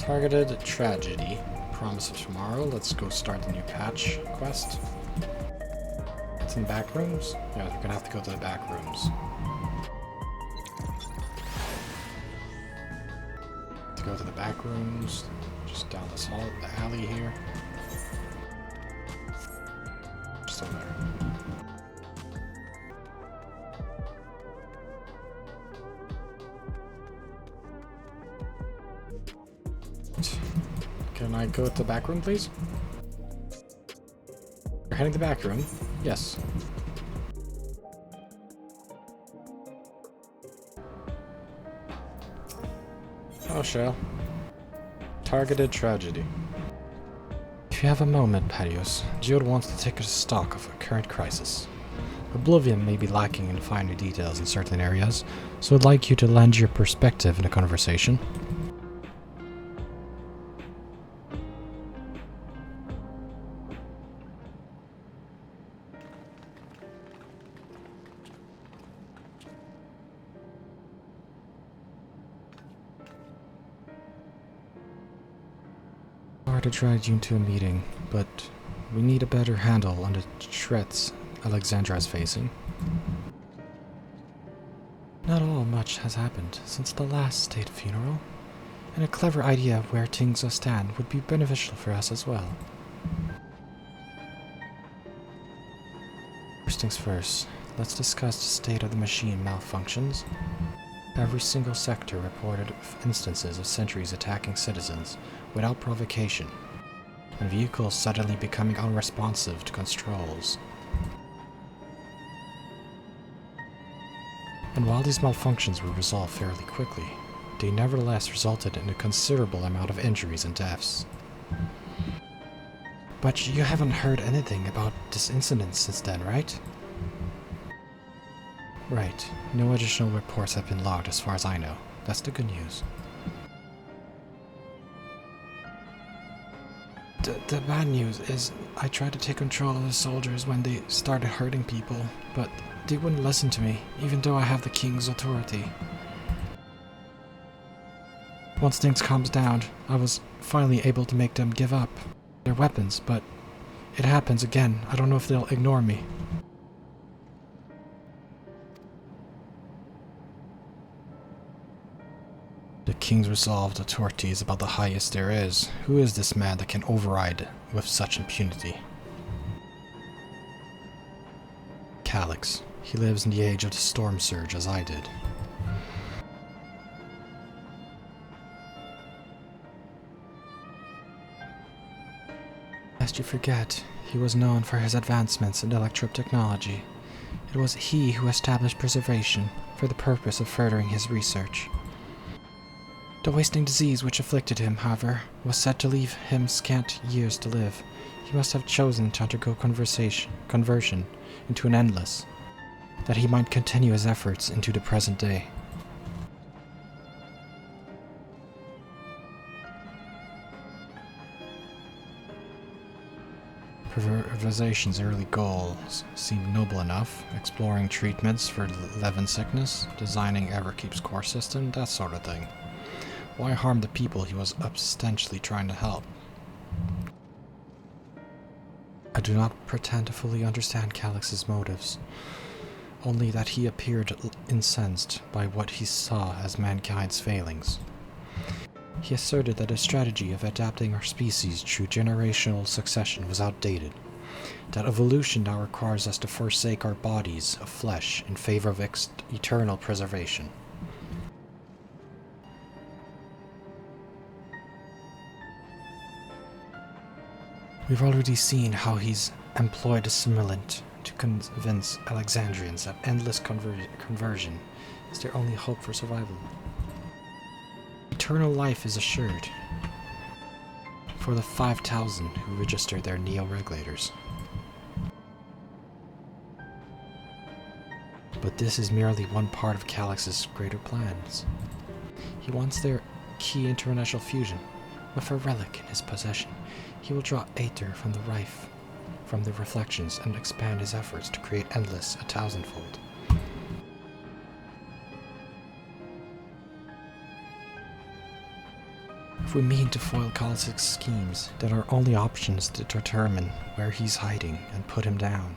Targeted tragedy. Promise of tomorrow. Let's go start the new patch quest. It's in the back rooms? Yeah, we're gonna have to go to the back rooms. To go to the back rooms, just down this hall, the alley here. Just over there. Can I go to the back room, please? You're heading to the back room? Yes. Oh, shell. Targeted tragedy. If you have a moment, Patios, Geode wants to take a stock of a current crisis. Oblivion may be lacking in finer details in certain areas, so I'd like you to lend your perspective in the conversation. To drag you into a meeting, but we need a better handle on the threats Alexandra is facing. Not all much has happened since the last state funeral, and a clever idea of where things stand would be beneficial for us as well. First things first, let's discuss the state of the machine malfunctions. Every single sector reported instances of sentries attacking citizens without provocation, and vehicles suddenly becoming unresponsive to controls. And while these malfunctions were resolved fairly quickly, they nevertheless resulted in a considerable amount of injuries and deaths. But you haven't heard anything about this incident since then, right? Right. No additional reports have been logged as far as I know. That's the good news. The bad news is I tried to take control of the soldiers when they started hurting people, but they wouldn't listen to me, even though I have the king's authority. Once things calmed down, I was finally able to make them give up their weapons, but it happens again. I don't know if they'll ignore me. The king's resolved authority is about the highest there is. Who is this man that can override with such impunity? Calyx. He lives in the age of the storm surge as I did. Lest you forget, he was known for his advancements in electro technology. It was he who established preservation for the purpose of furthering his research. The wasting disease which afflicted him, however, was said to leave him scant years to live. He must have chosen to undergo conversion into an endless, that he might continue his efforts into the present day. Privatization's early goals seemed noble enough, exploring treatments for Levin sickness, designing Everkeep's core system, that sort of thing. Why harm the people he was ostensibly trying to help? I do not pretend to fully understand Calyx's motives, only that he appeared incensed by what he saw as mankind's failings. He asserted that a strategy of adapting our species through generational succession was outdated, that evolution now requires us to forsake our bodies of flesh in favor of eternal preservation. We've already seen how he's employed a simulant to convince Alexandrians that endless conversion is their only hope for survival. Eternal life is assured for the 5,000 who registered their neo-regulators. But this is merely one part of Calyx's greater plans. He wants their key international fusion. With a relic in his possession, he will draw Aether from the rife, from the reflections, and expand his efforts to create endless 1,000-fold. If we mean to foil Calyx's schemes, then our only option is to determine where he's hiding and put him down.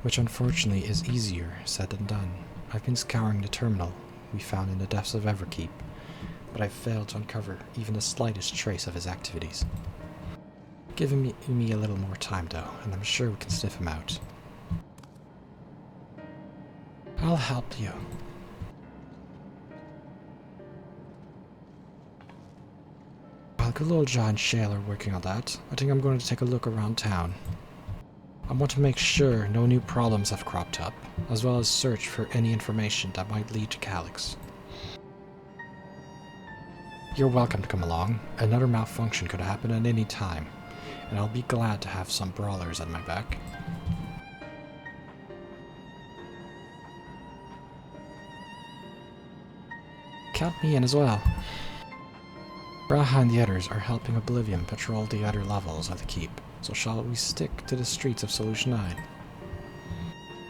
Which unfortunately is easier said than done. I've been scouring the terminal we found in the depths of Everkeep, but I've failed to uncover even the slightest trace of his activities. Give me a little more time though, and I'm sure we can sniff him out. I'll help you. While good old John and Shale are working on that, I think I'm going to take a look around town. I want to make sure no new problems have cropped up, as well as search for any information that might lead to Calyx. You're welcome to come along. Another malfunction could happen at any time, and I'll be glad to have some brawlers at my back. Count me in as well. Braha and the others are helping Oblivion patrol the other levels of the keep, so shall we stick to the streets of Solution 9?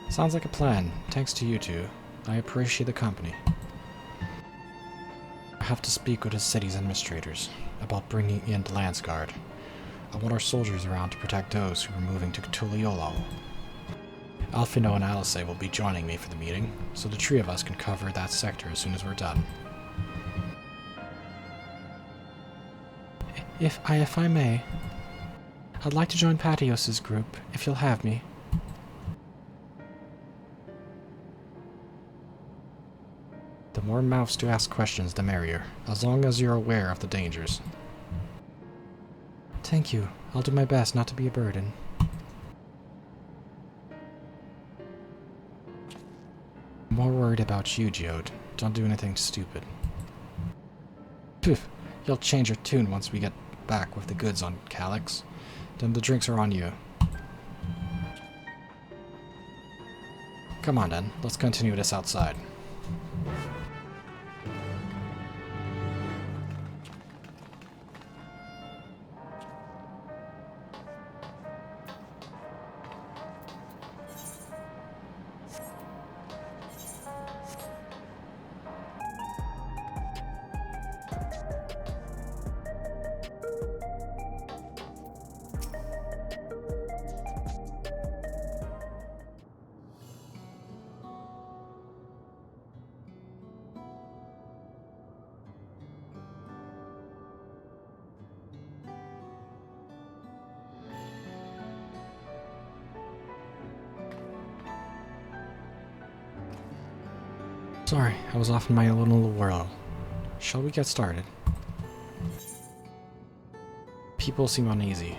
Sounds like a plan. Thanks to you two. I appreciate the company. I have to speak with the city's administrators about bringing in the Lance Guard. I want our soldiers around to protect those who are moving to Tuliolo. Alfino and Alice will be joining me for the meeting, so the three of us can cover that sector as soon as we're done. If I may, I'd like to join Patios's group, if you'll have me. The more mouths to ask questions, the merrier, as long as you're aware of the dangers. Thank you. I'll do my best not to be a burden. I'm more worried about you, Geode. Don't do anything stupid. Poof! You'll change your tune once we get back with the goods on Calyx. Then the drinks are on you. Come on then, let's continue this outside. Sorry, I was off in my own little world. Shall we get started? People seem uneasy.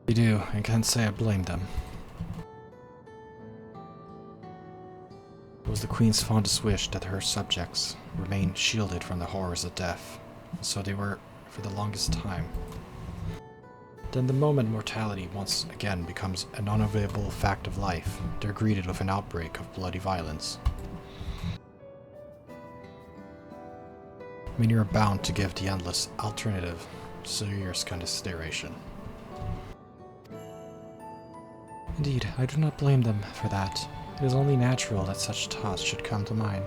They do, and can't say I blame them. It was the Queen's fondest wish that her subjects remain shielded from the horrors of death, so they were for the longest time. Then the moment mortality once again becomes an unavoidable fact of life, they're greeted with an outbreak of bloody violence. Many are bound to give the endless alternative serious consideration. Indeed, I do not blame them for that. It is only natural that such thoughts should come to mind.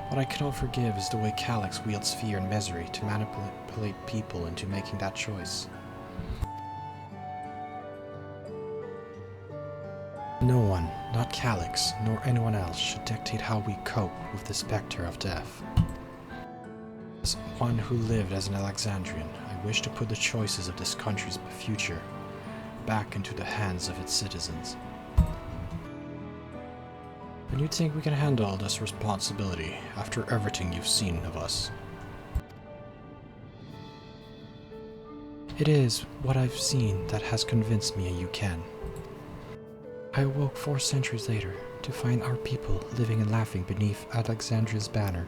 What I cannot forgive is the way Calyx wields fear and misery to manipulate people into making that choice. No one, not Calyx, nor anyone else, should dictate how we cope with the specter of death. As one who lived as an Alexandrian, I wish to put the choices of this country's future back into the hands of its citizens. And you think we can handle this responsibility after everything you've seen of us? It is what I've seen that has convinced me you can. I awoke 4 centuries later to find our people living and laughing beneath Alexandria's banner.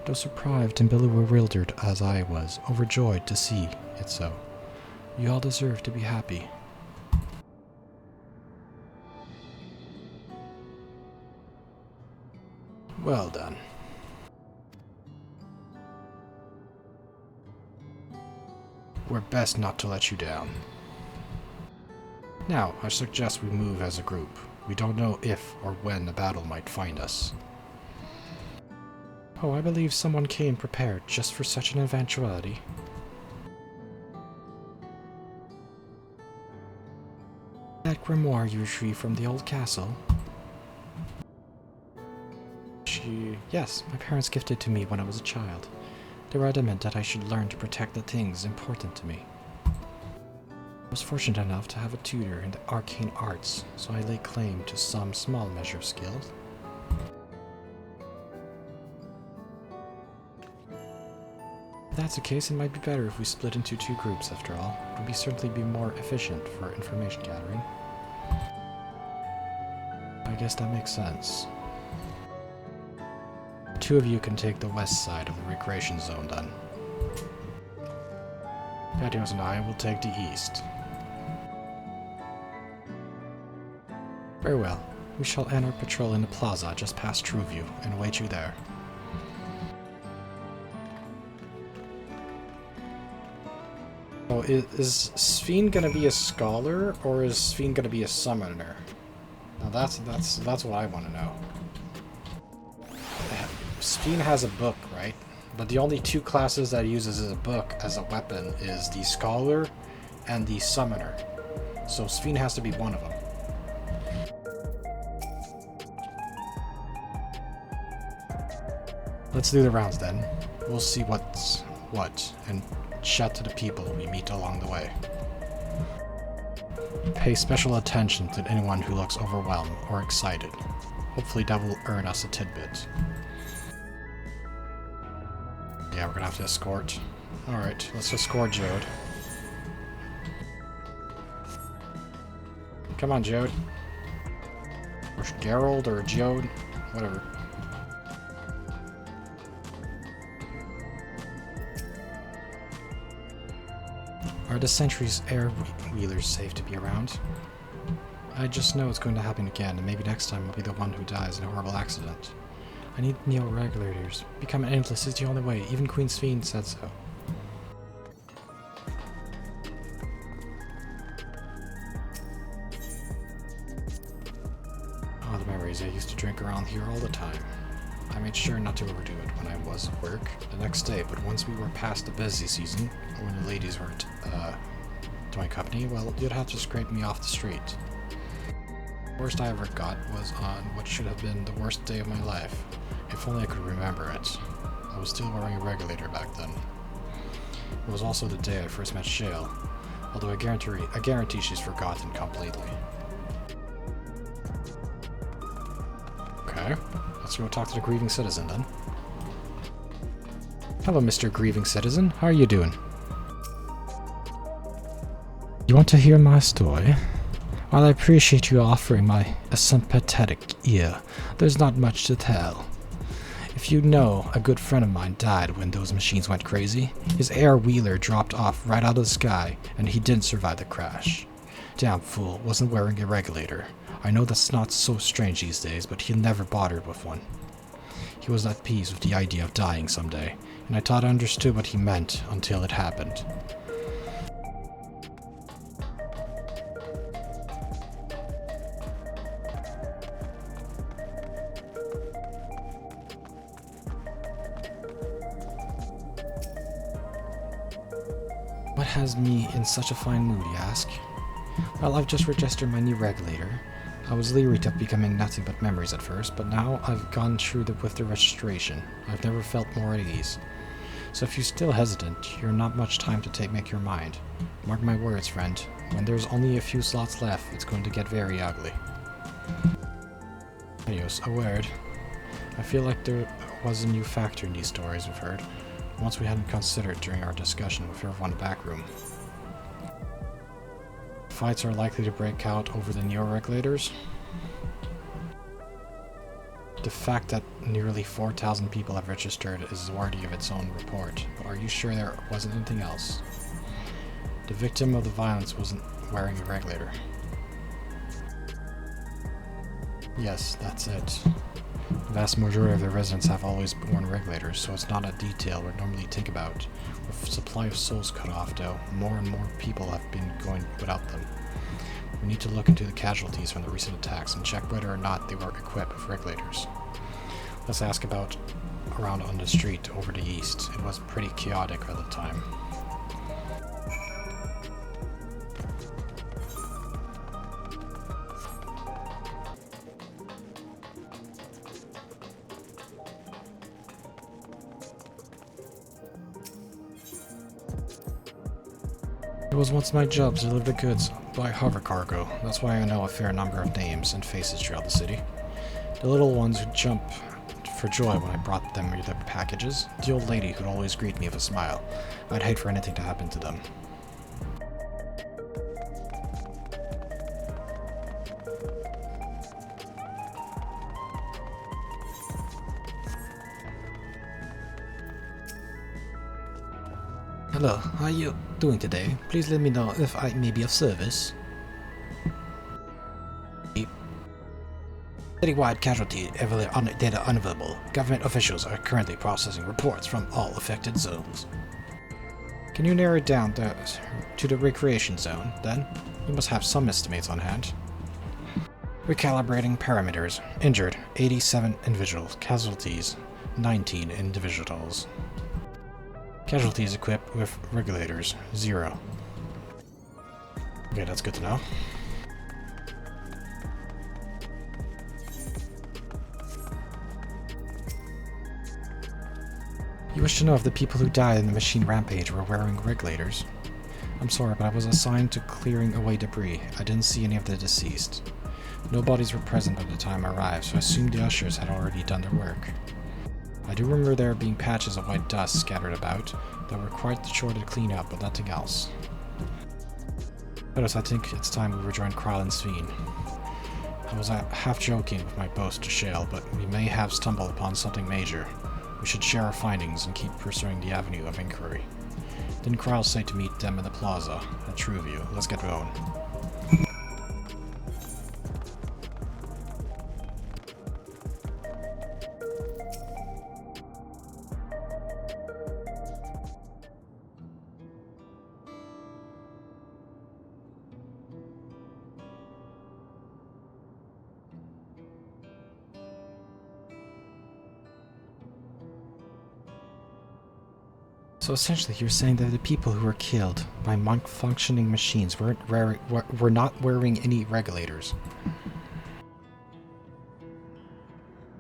Though surprised and bewildered as I was, overjoyed to see it so. You all deserve to be happy. Well done. We're best not to let you down. Now, I suggest we move as a group. We don't know if or when a battle might find us. Oh, I believe someone came prepared just for such an eventuality. That grimoire you retrieved from the old castle? Yes, my parents gifted it to me when I was a child. They were adamant that I should learn to protect the things important to me. I was fortunate enough to have a tutor in the arcane arts, so I lay claim to some small measure of skill. If that's the case, it might be better if we split into two groups after all. It would certainly be more efficient for information gathering. I guess that makes sense. Two of you can take the west side of the recreation zone then. Patios and I will take the east. Very well. We shall end our patrol in the plaza just past Trueview and await you there. Oh, is Sphene gonna be a scholar or is Sphene gonna be a summoner? Now that's what I want to know. Sphene has a book, right? But the only two classes that uses a book as a weapon is the Scholar and the Summoner. So Sphene has to be one of them. Let's do the rounds then. We'll see what's what, and chat to the people we meet along the way. Pay special attention to anyone who looks overwhelmed or excited. Hopefully that will earn us a tidbit. Yeah, we're gonna have to escort. Alright, let's escort Jode. Come on, Jode. Or Gerald or Jode, whatever. Are the Sentry's air wheelers safe to be around? I just know it's going to happen again, and maybe next time I'll be the one who dies in a horrible accident. I need neo-regulators. Becoming endless is the only way. Even Queen Sphene said so. Oh, the memories. I used to drink around here all the time. I made sure not to overdo it when I was at work the next day, but once we were past the busy season, when the ladies weren't to my company, well, you'd have to scrape me off the street. The worst I ever got was on what should have been the worst day of my life. If only I could remember it. I was still wearing a regulator back then. It was also the day I first met Shale, although I guarantee she's forgotten completely. Okay, let's go talk to the grieving citizen then. Hello, Mr. Grieving Citizen. How are you doing? You want to hear my story? While I appreciate you offering a sympathetic ear, there's not much to tell. If you know, a good friend of mine died when those machines went crazy. His air wheeler dropped off right out of the sky, and he didn't survive the crash. Damn fool, wasn't wearing a regulator. I know that's not so strange these days, but he never bothered with one. He was at peace with the idea of dying someday, and I thought I understood what he meant until it happened. What has me in such a fine mood, you ask? Well, I've just registered my new regulator. I was leery of becoming nothing but memories at first, but now I've gone through with the registration. I've never felt more at ease. So if you're still hesitant, you're not much time to make your mind. Mark my words, friend. When there's only a few slots left, it's going to get very ugly. Adios, a word. I feel like there was a new factor in these stories we've heard, once we hadn't considered during our discussion with everyone in the back room. Fights are likely to break out over the neo-regulators. The fact that nearly 4,000 people have registered is worthy of its own report, but are you sure there wasn't anything else? The victim of the violence wasn't wearing a regulator. Yes, that's it. The vast majority of the residents have always worn regulators, so it's not a detail we'd normally think about. With supply of souls cut off, though, more and more people have been going without them. We need to look into the casualties from the recent attacks and check whether or not they were equipped with regulators. Let's ask about around on the street over the east. It was pretty chaotic at the time. It was once my job to deliver goods by hover cargo. That's why I know a fair number of names and faces throughout the city. The little ones who jump for joy when I brought them their packages. The old lady who'd always greet me with a smile. I'd hate for anything to happen to them. Hello, how are you doing today? Please let me know if I may be of service. Citywide casualty data unavailable. Government officials are currently processing reports from all affected zones. Can you narrow it down to the recreation zone, then? You must have some estimates on hand. Recalibrating parameters. Injured, 87 individuals. Casualties, 19 individuals. Casualties equipped with regulators, 0. Okay, that's good to know. You wish to know if the people who died in the machine rampage were wearing regulators? I'm sorry, but I was assigned to clearing away debris. I didn't see any of the deceased. No bodies were present by the time I arrived, so I assumed the ushers had already done their work. I do remember there being patches of white dust scattered about that were quite the chore to clean up, but nothing else. Notice, I think it's time we rejoin Kral and Sveen. I was half joking with my boast to Shale, but we may have stumbled upon something major. We should share our findings and keep pursuing the avenue of inquiry. Didn't Kral say to meet them in the plaza at Trueview? Let's get going. So essentially, you're saying that the people who were killed by functioning machines were not wearing any regulators.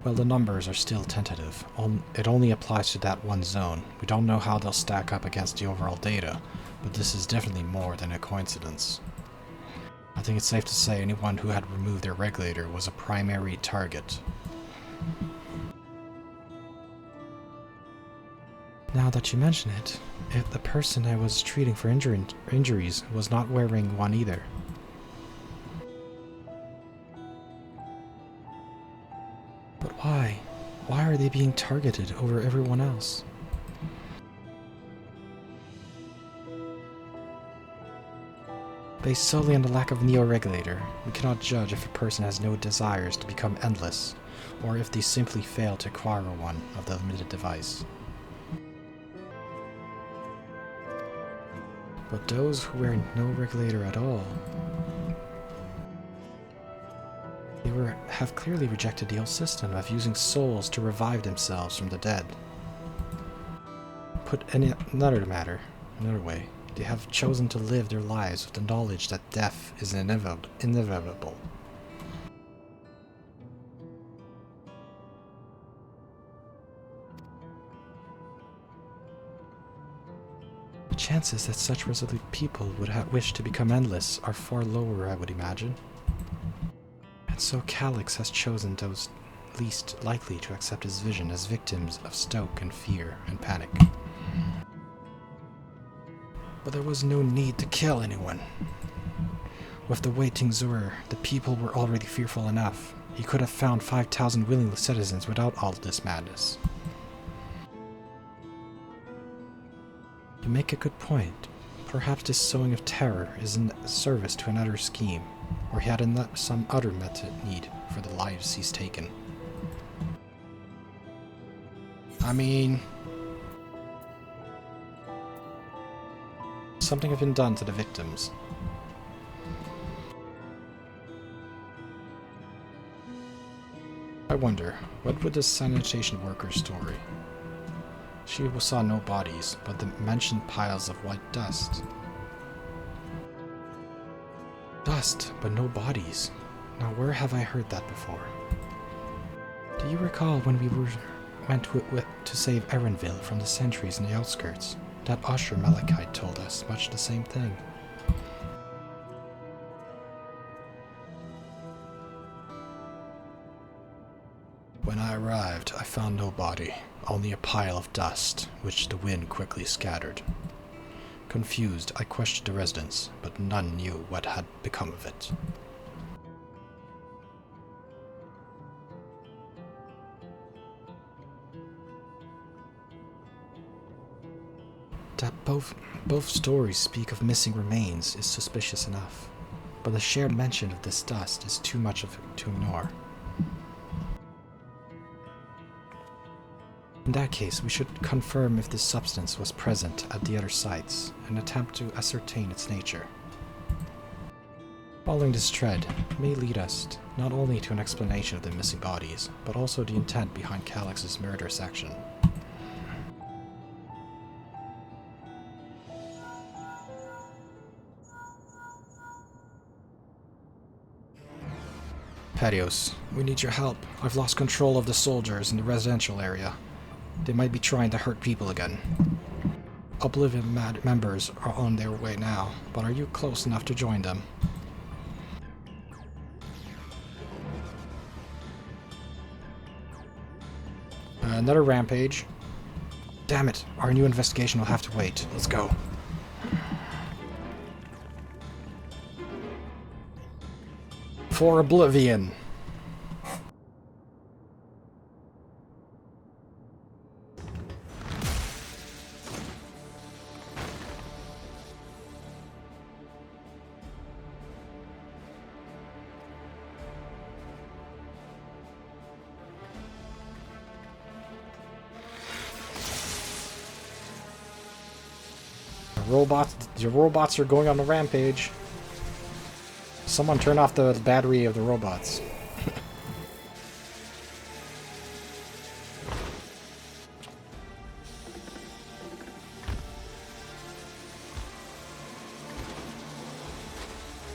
Well, the numbers are still tentative. It only applies to that one zone. We don't know how they'll stack up against the overall data, but this is definitely more than a coincidence. I think it's safe to say anyone who had removed their regulator was a primary target. Now that you mention it, the person I was treating for injuries was not wearing one either. But why? Why are they being targeted over everyone else? Based solely on the lack of neo-regulator, we cannot judge if a person has no desires to become endless, or if they simply fail to acquire one of the limited device. But those who wear no regulator at all, they have clearly rejected the old system of using souls to revive themselves from the dead. Put in another way, they have chosen to live their lives with the knowledge that death is inevitable. The chances that such resolute people would wish to become endless are far lower, I would imagine. And so Calyx has chosen those least likely to accept his vision as victims of stoke and fear and panic. But there was no need to kill anyone. With the waiting Zur, the people were already fearful enough. He could have found 5,000 willing citizens without all this madness. You make a good point. Perhaps this sowing of terror is in service to another scheme, or he had some other need for the lives he's taken. I mean, something has been done to the victims. I wonder, what would the sanitation worker's story? She saw no bodies, but the mentioned piles of white dust. Dust, but no bodies. Now where have I heard that before? Do you recall when we went to save Erenville from the sentries in the outskirts? That Usher Malachite told us much the same thing. When I arrived, I found no body, only a pile of dust, which the wind quickly scattered. Confused, I questioned the residents, but none knew what had become of it. That both stories speak of missing remains is suspicious enough, but the shared mention of this dust is too much to ignore. In that case, we should confirm if this substance was present at the other sites and attempt to ascertain its nature. Following this thread may lead us not only to an explanation of the missing bodies, but also the intent behind Calyx's murderous action. Patios, we need your help. I've lost control of the soldiers in the residential area. They might be trying to hurt people again. Oblivion members are on their way now, but are you close enough to join them? Another rampage. Damn it, our new investigation will have to wait. Let's go. For Oblivion. Your robots are going on a rampage. Someone turn off the battery of the robots.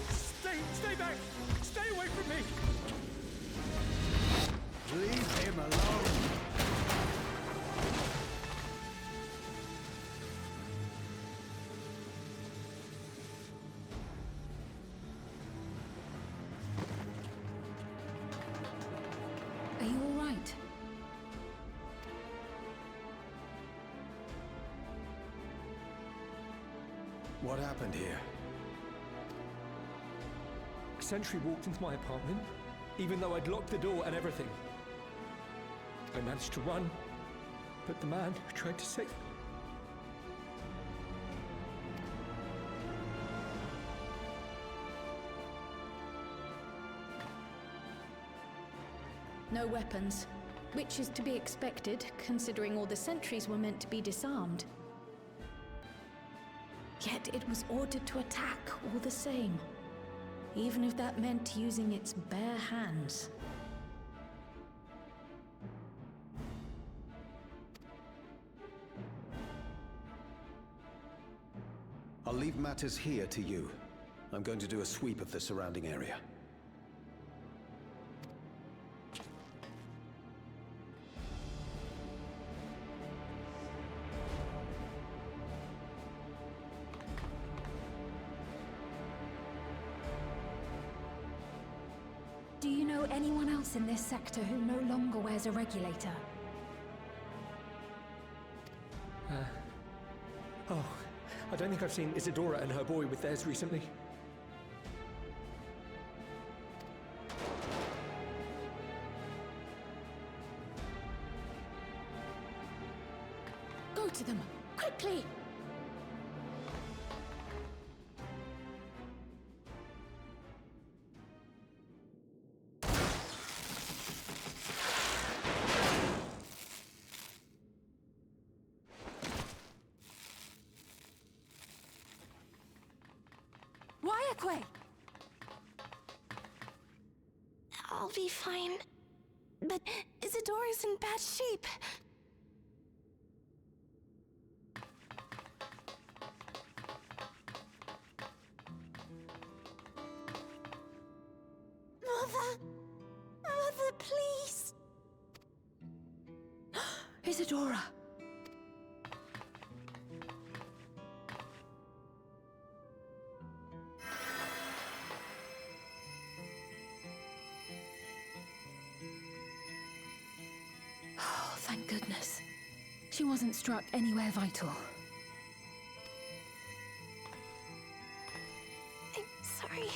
Stay back! Stay away from me! Leave him alone! Are you all right? What happened here? A sentry walked into my apartment, even though I'd locked the door and everything. I managed to run, but the man who tried to save me. No weapons, which is to be expected, considering all the sentries were meant to be disarmed. Yet it was ordered to attack all the same, even if that meant using its bare hands. I'll leave matters here to you. I'm going to do a sweep of the surrounding area. Do you know anyone else in this sector who no longer wears a regulator? Oh, I don't think I've seen Isadora and her boy with theirs recently. Go to them, quickly! I'll be fine. But Isadora's in bad shape. Mother, please. Isadora! Oh, thank goodness. She wasn't struck anywhere vital. I'm sorry.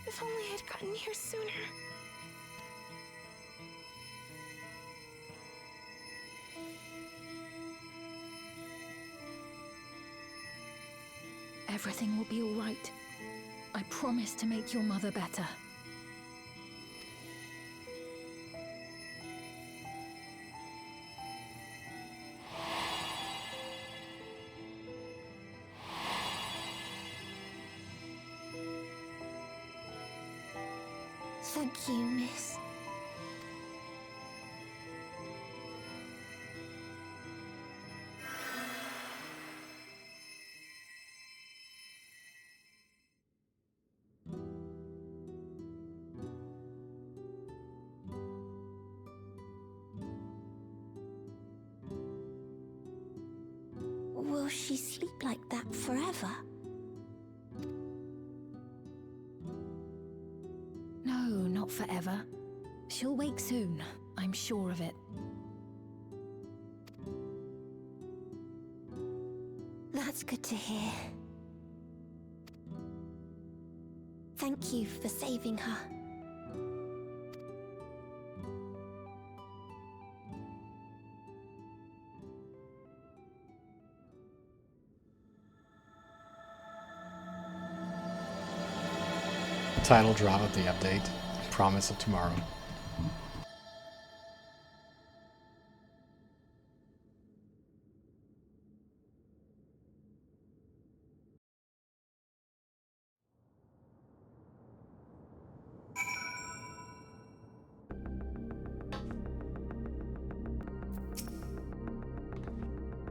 If only I'd gotten here sooner. Everything will be all right. I promise to make your mother better. Thank you, miss. Will she sleep like that forever? No, not forever. She'll wake soon, I'm sure of it. That's good to hear. Thank you for saving her. Title draw of the update. Promise of tomorrow.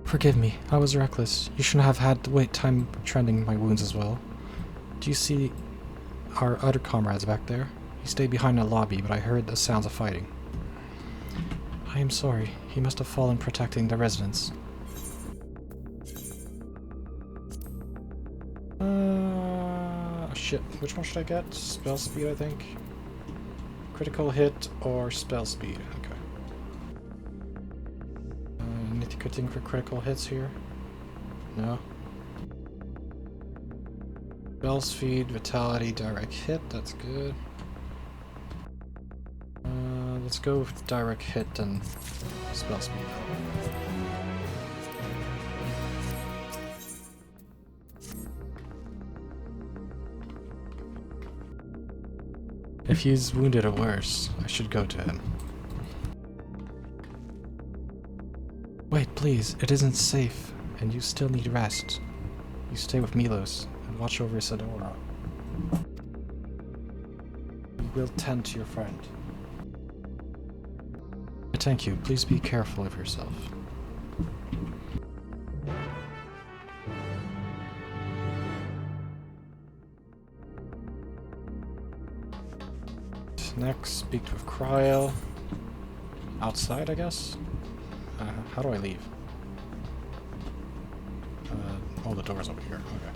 Forgive me, I was reckless. You shouldn't have had to wait time trending my wounds as well. Do you see our other comrades back there? He stayed behind the lobby, but I heard the sounds of fighting. I am sorry. He must have fallen protecting the residents. Shit. Which one should I get? Spell speed, I think. Critical hit or spell speed. Okay. Nitty-gritty for critical hits here. No. Spell speed, vitality, direct hit. That's good. Let's go with direct hit and spell speed. If he's wounded or worse, I should go to him. Wait, please, it isn't safe, and you still need rest. You stay with Milos and watch over Isadora. We will tend to your friend. Thank you. Please be careful of yourself. Next, speak with Cryo. Outside, I guess? How do I leave? Oh, the door's over here. Okay.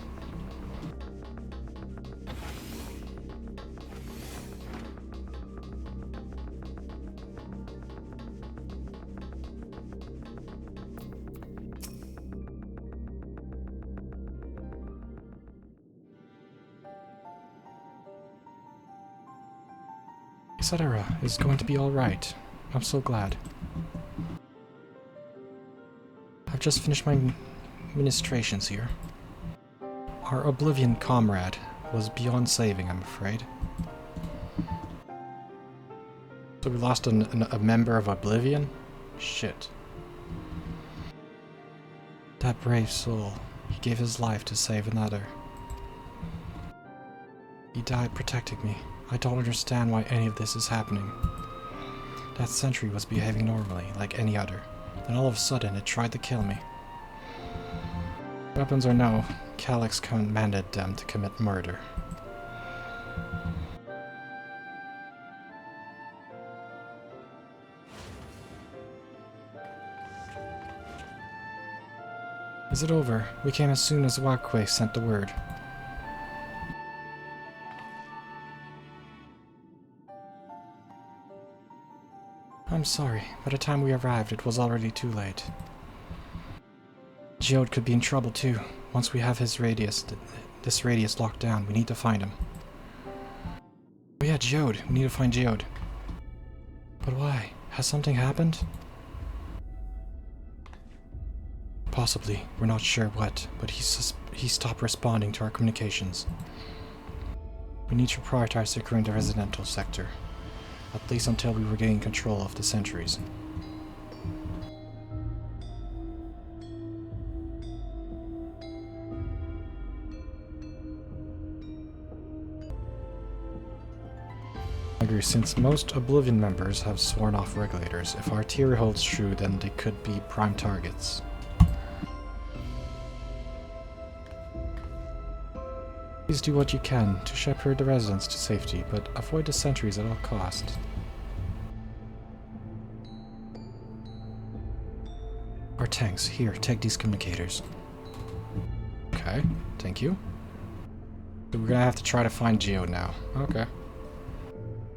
Etc. is going to be alright. I'm so glad. I've just finished my ministrations here. Our Oblivion comrade was beyond saving, I'm afraid. So we lost a member of Oblivion? Shit. That brave soul. He gave his life to save another. He died protecting me. I don't understand why any of this is happening. That sentry was behaving normally, like any other. Then all of a sudden, it tried to kill me. Weapons or no, Calyx commanded them to commit murder. Is it over? We came as soon as Wakwe sent the word. I'm sorry. By the time we arrived, it was already too late. Geode could be in trouble too. Once we have his radius, this radius locked down, we need to find him. Oh yeah, Geode. We need to find Geode. But why? Has something happened? Possibly. We're not sure what, but he stopped responding to our communications. We need to prioritize securing the residential sector, at least until we regain control of the sentries. I agree, since most Oblivion members have sworn off regulators, if our theory holds true, then they could be prime targets. Please do what you can to shepherd the residents to safety, but avoid the sentries at all costs. Our tanks. Here, take these communicators. Okay, thank you. So we're gonna have to try to find Geode now. Okay.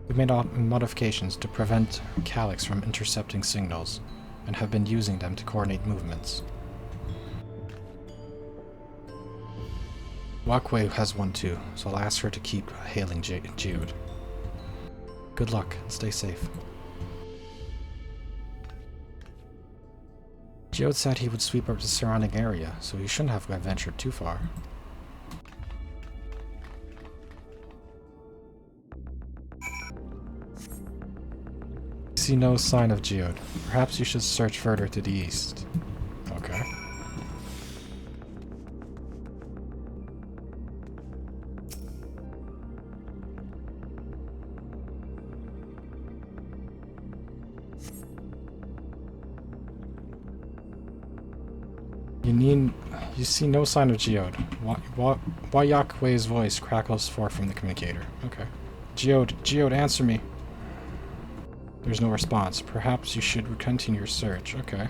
We've made modifications to prevent Calyx from intercepting signals, and have been using them to coordinate movements. Wakwe has one too, so I'll ask her to keep hailing Geode. Good luck, and stay safe. Geode said he would sweep up the surrounding area, so he shouldn't have ventured too far. I see no sign of Geode. Perhaps you should search further to the east. Okay. You see no sign of Geode. Wayakwe's voice crackles forth from the communicator. Okay. Geode, answer me. There's no response. Perhaps you should continue your search. Okay.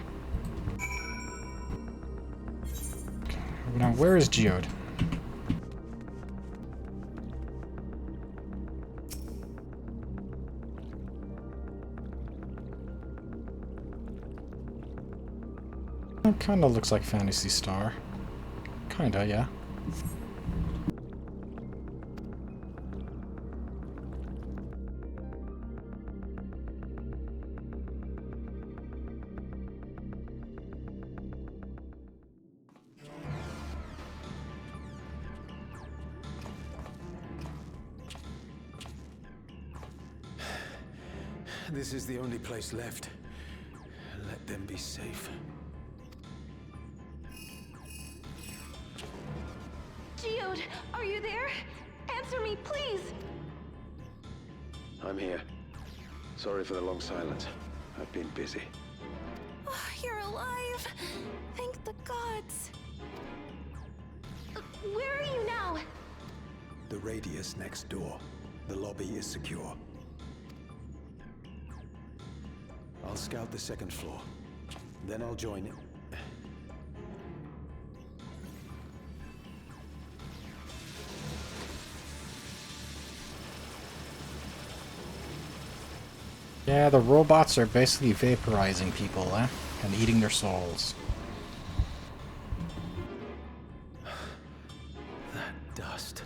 Now, where is Geode? It kinda looks like Phantasy Star. Kinda, yeah. This is the only place left. Let them be safe. Geode, are you there? Answer me, please! I'm here. Sorry for the long silence. I've been busy. Oh, you're alive! Thank the gods! Where are you now? The radius next door. The lobby is secure. I'll scout the second floor. Then I'll join it. Yeah, the robots are basically vaporizing people, eh? And eating their souls. That dust.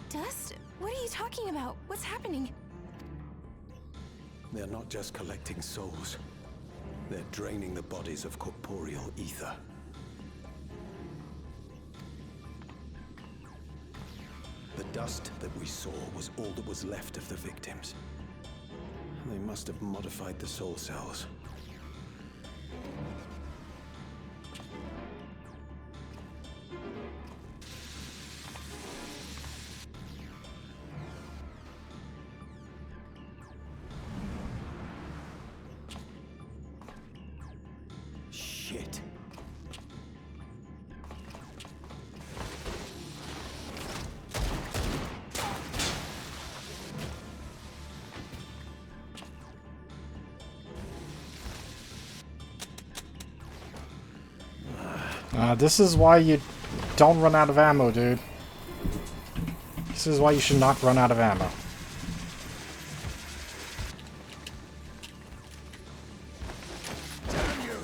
Dust? What are you talking about? What's happening? They're not just collecting souls. They're draining the bodies of corporeal ether. The dust that we saw was all that was left of the victims. They must have modified the soul cells. Shit. This is why you don't run out of ammo, dude. This is why you should not run out of ammo. Damn you!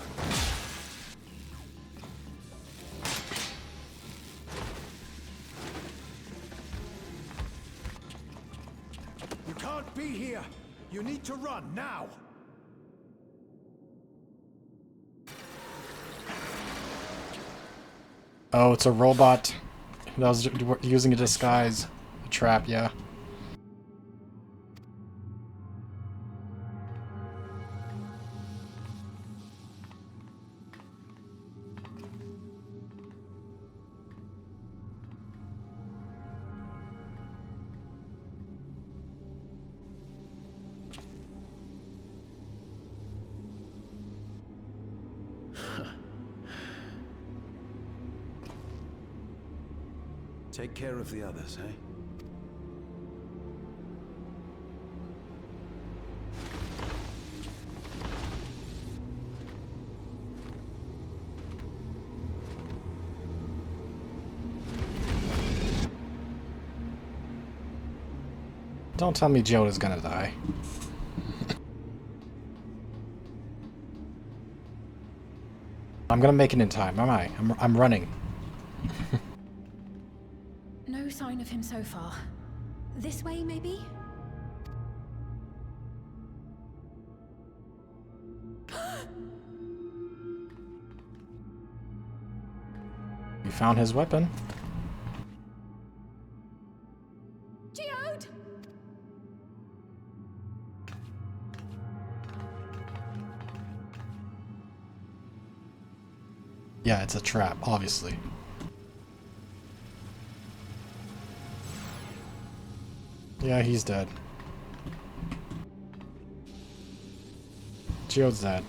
You can't be here! You need to run, now! Oh, it's a robot that was using a disguise. A trap, yeah. Take care of the others, eh? Don't tell me Joe is gonna die. I'm gonna make it in time, am I? I'm running. No sign of him so far. This way, maybe? We found his weapon. Geode! Yeah, it's a trap, obviously. Yeah, he's dead. Geode's dead.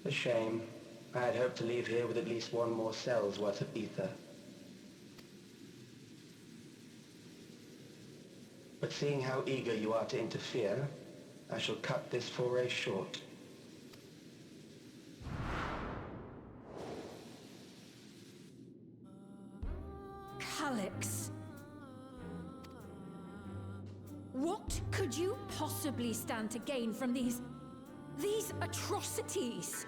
A shame. I had hoped to leave here with at least one more cell's worth of ether. But seeing how eager you are to interfere, I shall cut this foray short. Calyx. What could you possibly stand to gain from these atrocities?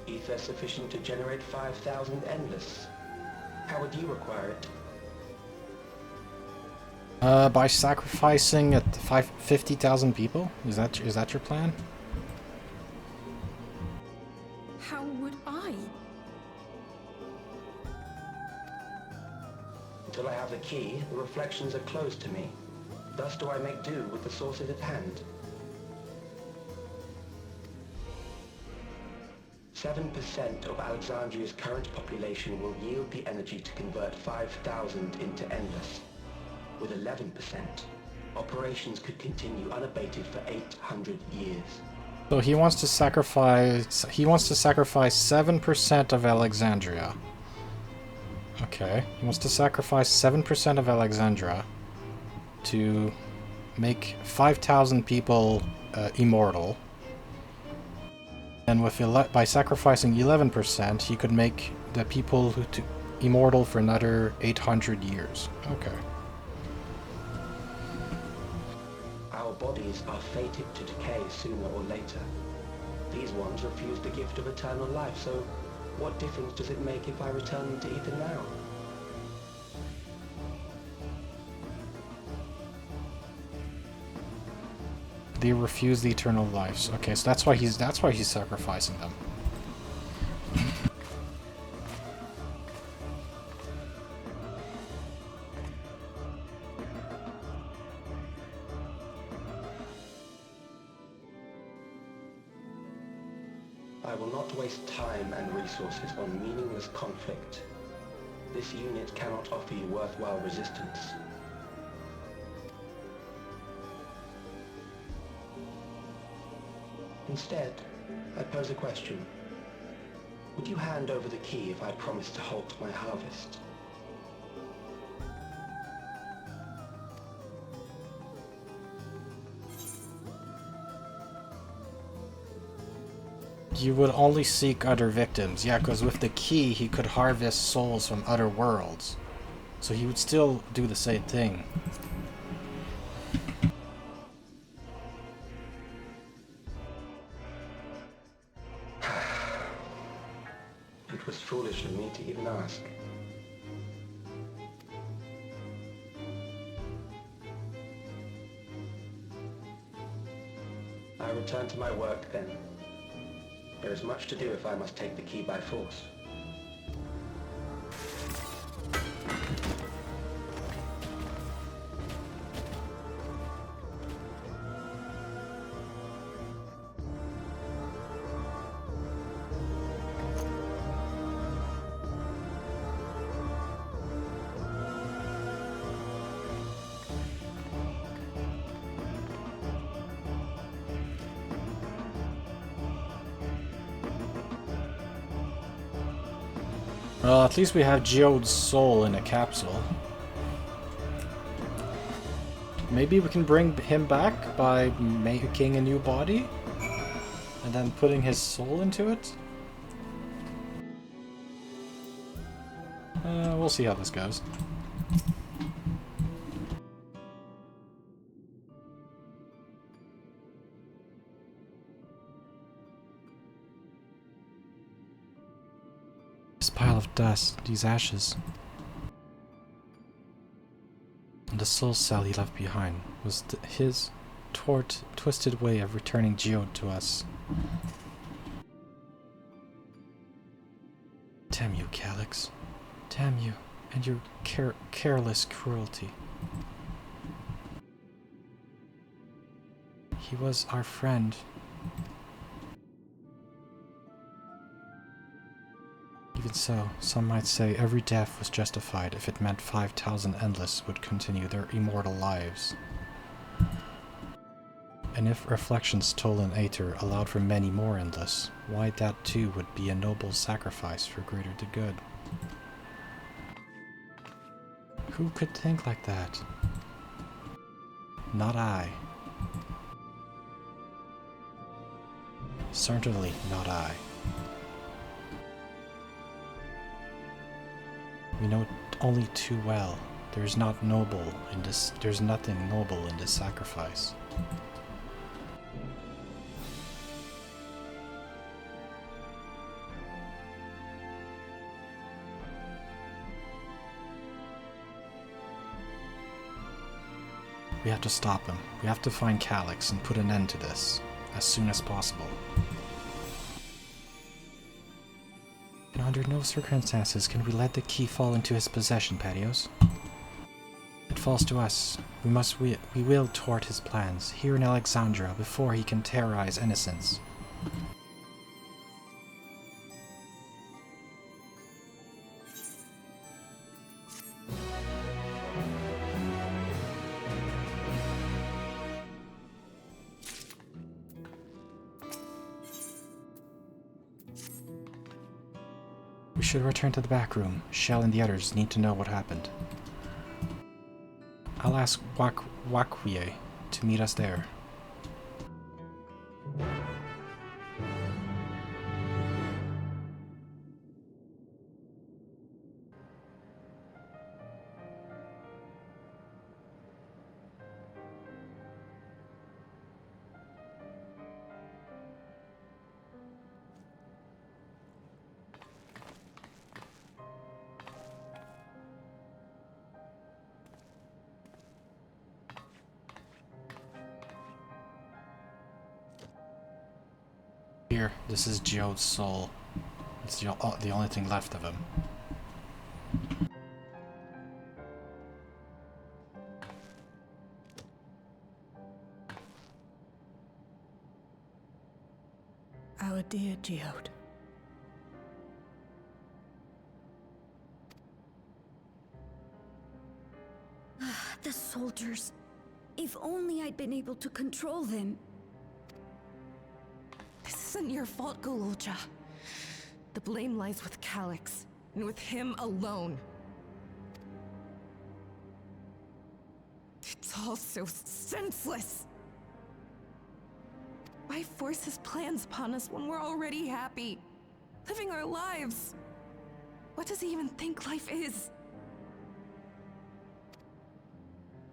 Ether sufficient to generate 5,000 endless. How would you require it? By sacrificing 50,000 people? Is that your plan? How would I? Until I have the key, the reflections are closed to me. Thus do I make do with the sources at hand. 7% of Alexandria's current population will yield the energy to convert 5,000 into endless. With 11%, operations could continue unabated for 800 years. So he wants to sacrifice 7% of Alexandria. Okay. He wants to sacrifice 7% of Alexandria to make 5,000 people immortal. And by sacrificing 11%, he could make the people immortal for another 800 years. Okay. Our bodies are fated to decay sooner or later. These ones refuse the gift of eternal life, so what difference does it make if I return them to ether now? They refuse the eternal lives. Okay, so that's why he's sacrificing them. I will not waste time and resources on meaningless conflict. This unit cannot offer you worthwhile resistance. Instead, I pose a question. Would you hand over the key if I promised to halt my harvest? You would only seek other victims. Yeah, because with the key, he could harvest souls from other worlds. So he would still do the same thing. It was foolish of me to even ask. I return to my work then. There is much to do if I must take the key by force. Well, at least we have Geode's soul in a capsule. Maybe we can bring him back by making a new body? And then putting his soul into it? We'll see how this goes. This pile of dust, these ashes. And the soul cell he left behind was his twisted way of returning Geode to us. Damn you, Calyx. Damn you, and your careless cruelty. He was our friend. Even so, some might say every death was justified if it meant 5,000 Endless would continue their immortal lives. And if Reflection's stolen Aether allowed for many more Endless, why that too would be a noble sacrifice for greater good. Who could think like that? Not I. Certainly not I. We know only too well. There's nothing noble in this sacrifice. We have to stop him. We have to find Calyx and put an end to this as soon as possible. And under no circumstances can we let the key fall into his possession, Patios. It falls to us. We will thwart his plans here in Alexandria before he can terrorize innocents. We should return to the back room. Shell and the others need to know what happened. I'll ask Wakwie to meet us there. Here, this is Geode's soul. It's the only thing left of him. I our dear Geode. The soldiers. If only I'd been able to control them. This isn't your fault, Gololja. The blame lies with Calyx, and with him alone. It's all so senseless. Why force his plans upon us when we're already happy, living our lives? What does he even think life is?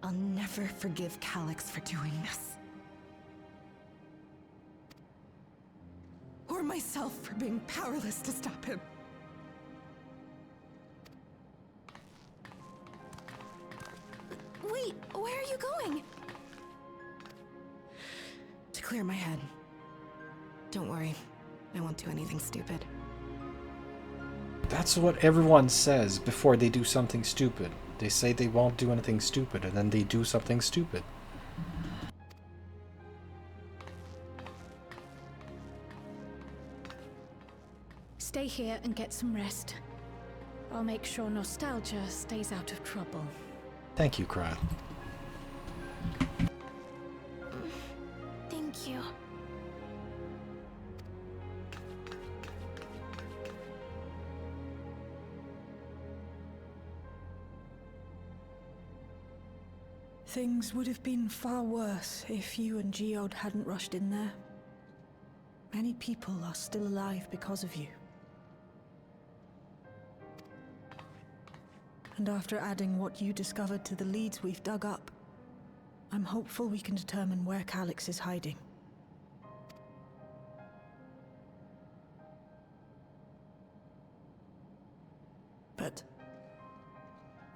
I'll never forgive Calyx for doing this. Or myself for being powerless to stop him. Wait, where are you going? To clear my head. Don't worry, I won't do anything stupid. That's what everyone says before they do something stupid. They say they won't do anything stupid, and then they do something stupid. Stay here and get some rest. I'll make sure Nostalgia stays out of trouble. Thank you, Cry. Thank you. Things would have been far worse if you and Geode hadn't rushed in there. Many people are still alive because of you. And after adding what you discovered to the leads we've dug up, I'm hopeful we can determine where Calyx is hiding. But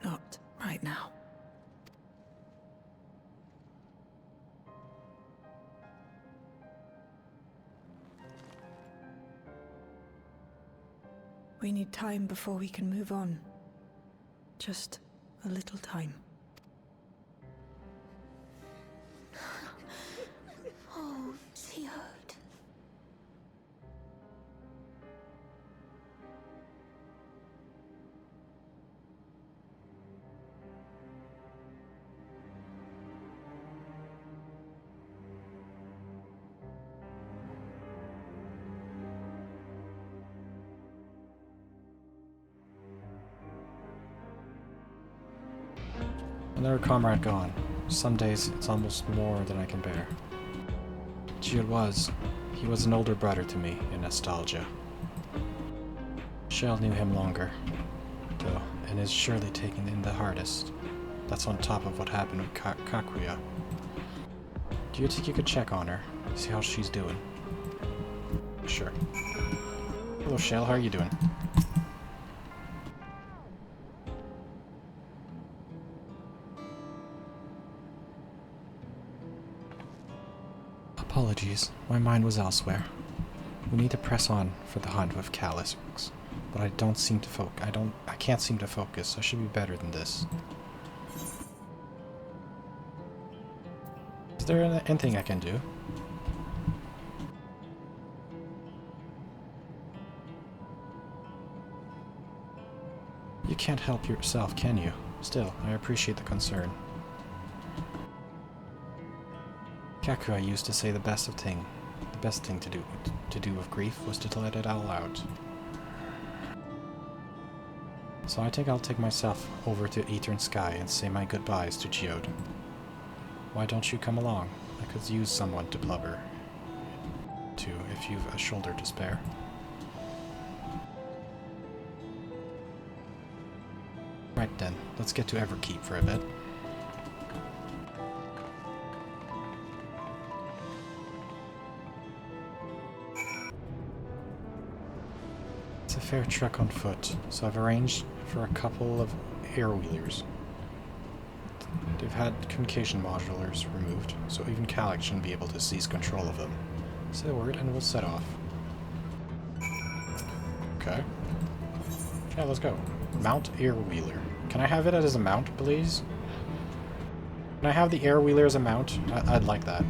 not right now. We need time before we can move on. Just a little time. Oh, Geode. Another comrade gone. Some days it's almost more than I can bear. Geode he was an older brother to me in nostalgia. Shell knew him longer, though, and is surely taken in the hardest. That's on top of what happened with Cactuar. Do you think you could check on her, see how she's doing? Sure. Hello, Shell, how are you doing? Apologies, my mind was elsewhere. We need to press on for the hunt with Calyx, but I can't seem to focus. I should be better than this. Is there anything I can do? You can't help yourself, can you? Still, I appreciate the concern. Cactuar used to say the best thing to do with grief was to let it all out. So I think I'll take myself over to Aether and Sky and say my goodbyes to Geode. Why don't you come along? I could use someone to blubber to if you've a shoulder to spare. Right then, let's get to Everkeep for a bit. It's a fair trek on foot, so I've arranged for a couple of air-wheelers. They've had communication modulars removed, so even Calyx shouldn't be able to seize control of them. Say the word and we'll set off. Okay. Yeah, let's go. Mount air-wheeler. Can I have it as a mount, please? Can I have the air-wheeler as a mount? I'd like that.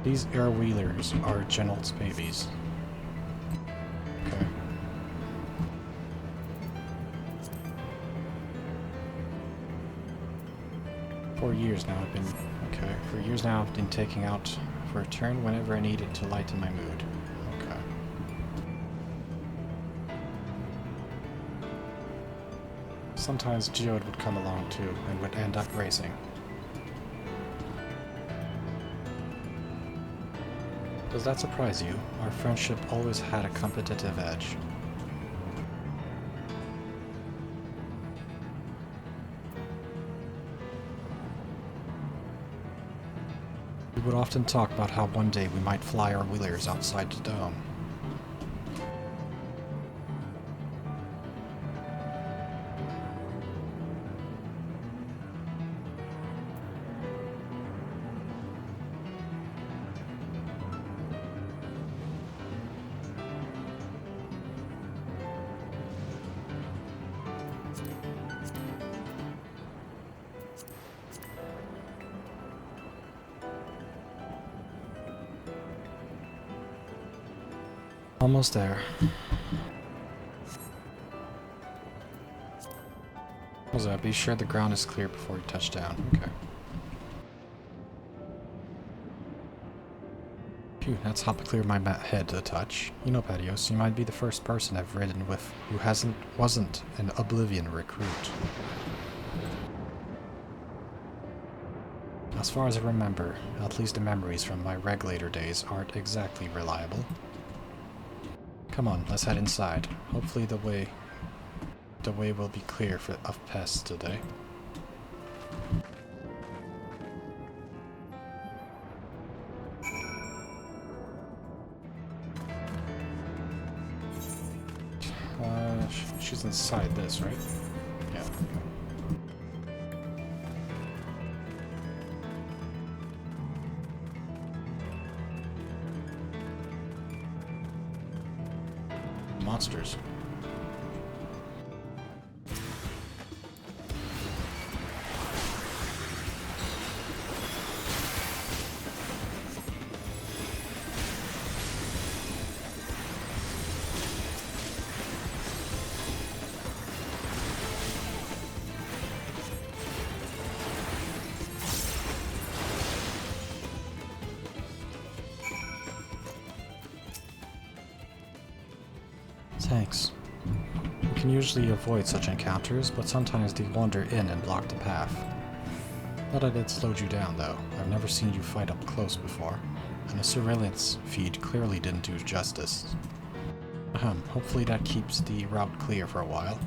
These air wheelers are Jenald's babies. Okay. For years now I've been taking out for a turn whenever I needed to lighten my mood. Okay. Sometimes Geode would come along too, and would end up racing. Does that surprise you? Our friendship always had a competitive edge. We would often talk about how one day we might fly our wheelers outside the dome. Almost there. Be sure the ground is clear before you touch down. Okay. Phew, that's helped clear my head a touch. You know, Patios, you might be the first person I've ridden with who wasn't an Oblivion recruit. As far as I remember, at least the memories from my regulator days aren't exactly reliable. Come on, let's head inside. Hopefully the way will be clear of pests today. She's inside this, right? Yeah. Monsters. Thanks. You can usually avoid such encounters, but sometimes they wander in and block the path. Not that it slowed you down, though. I've never seen you fight up close before, and the surveillance feed clearly didn't do justice. Hopefully that keeps the route clear for a while.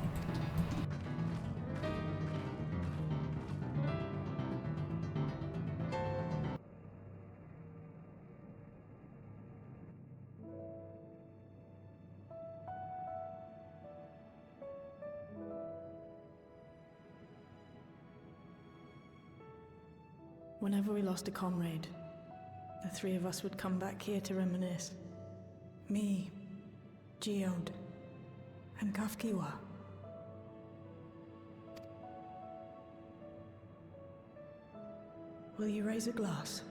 Whenever we lost a comrade, the three of us would come back here to reminisce. Me, Geode, and Cactuar. Will you raise a glass?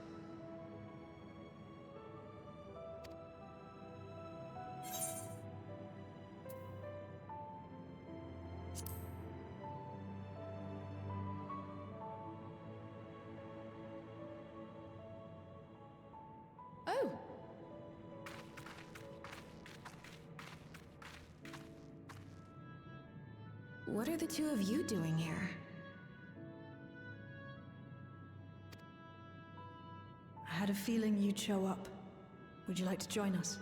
Oh! What are the two of you doing here? I had a feeling you'd show up. Would you like to join us?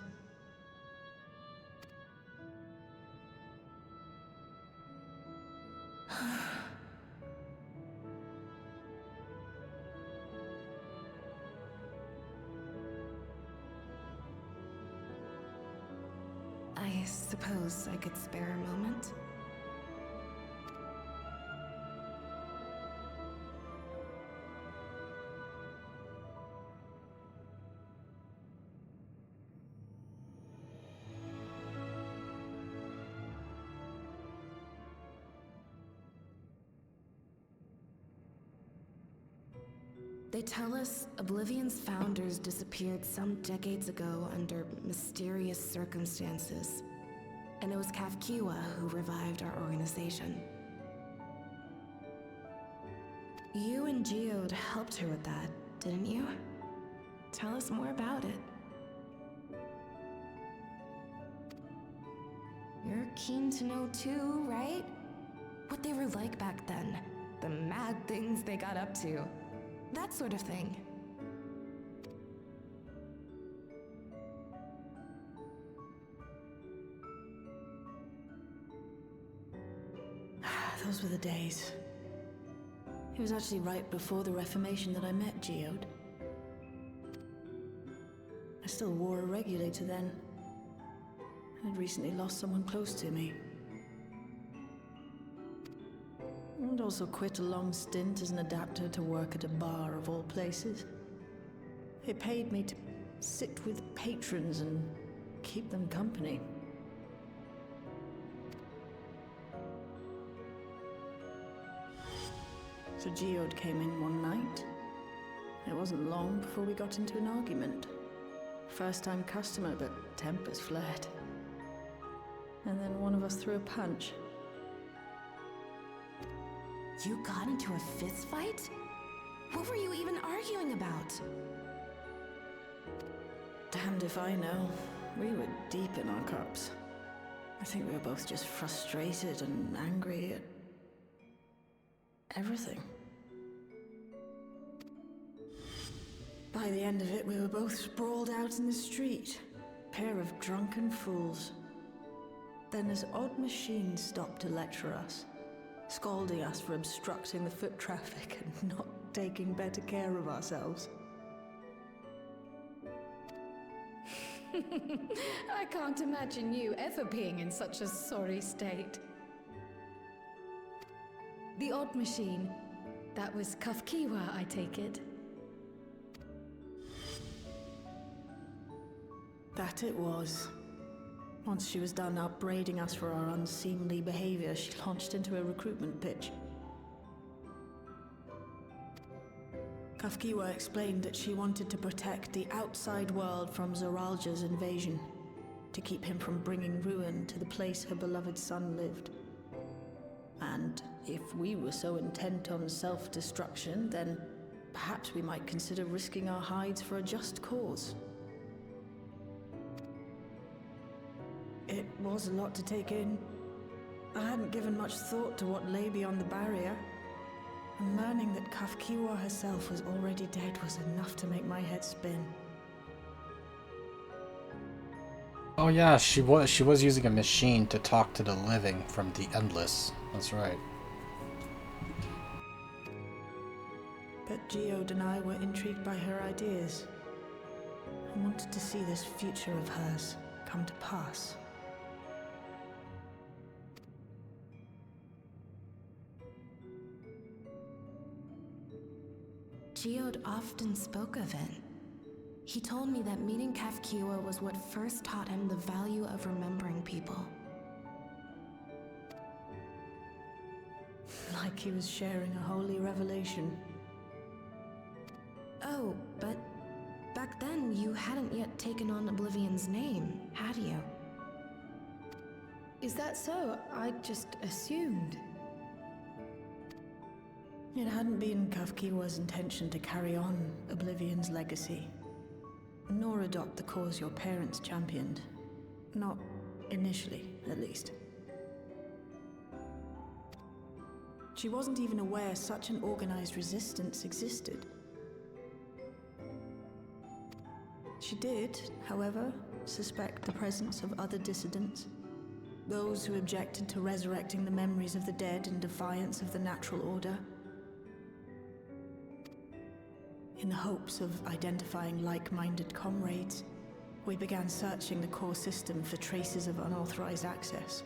I suppose I could spare a moment? They They tell us Oblivion's founders disappeared some decades ago under mysterious circumstances. And it was Cactuar who revived our organization. You and Geode helped her with that, didn't you? Tell us more about it. You're keen to know too, right? What they were like back then. The mad things they got up to. That sort of thing. Those were the days. It was actually right before the Reformation that I met Geode. I still wore a regulator then. I'd recently lost someone close to me. I'd also quit a long stint as an adapter to work at a bar of all places. It paid me to sit with patrons and keep them company. So Geode came in one night. It wasn't long before we got into an argument. First-time customer, but tempers flared. And then one of us threw a punch. You got into a fist fight? What were you even arguing about? Damned if I know. We were deep in our cups. I think we were both just frustrated and angry at everything. By the end of it, we were both sprawled out in the street. Pair of drunken fools. Then this odd machine stopped to lecture us, scolding us for obstructing the foot traffic and not taking better care of ourselves. I can't imagine you ever being in such a sorry state. The odd machine. That was Cactuar, I take it. That it was. Once she was done upbraiding us for our unseemly behavior, she launched into a recruitment pitch. Cactuar explained that she wanted to protect the outside world from Zoralja's invasion, to keep him from bringing ruin to the place her beloved son lived. And if we were so intent on self-destruction, then perhaps we might consider risking our hides for a just cause. It was a lot to take in. I hadn't given much thought to what lay beyond the barrier, and learning that Cactuar herself was already dead was enough to make my head spin. Oh yeah, she was using a machine to talk to the living from the Endless. That's right. But Geode and I were intrigued by her ideas, and wanted to see this future of hers come to pass. Geode often spoke of it. He told me that meeting Cactuar was what first taught him the value of remembering people. Like he was sharing a holy revelation. Oh, but back then you hadn't yet taken on Oblivion's name, had you? Is that so? I just assumed. It hadn't been Cactuar's intention to carry on Oblivion's legacy, nor adopt the cause your parents championed. Not initially, at least. She wasn't even aware such an organized resistance existed. She did, however, suspect the presence of other dissidents, those who objected to resurrecting the memories of the dead in defiance of the natural order. In the hopes of identifying like-minded comrades, we began searching the core system for traces of unauthorized access.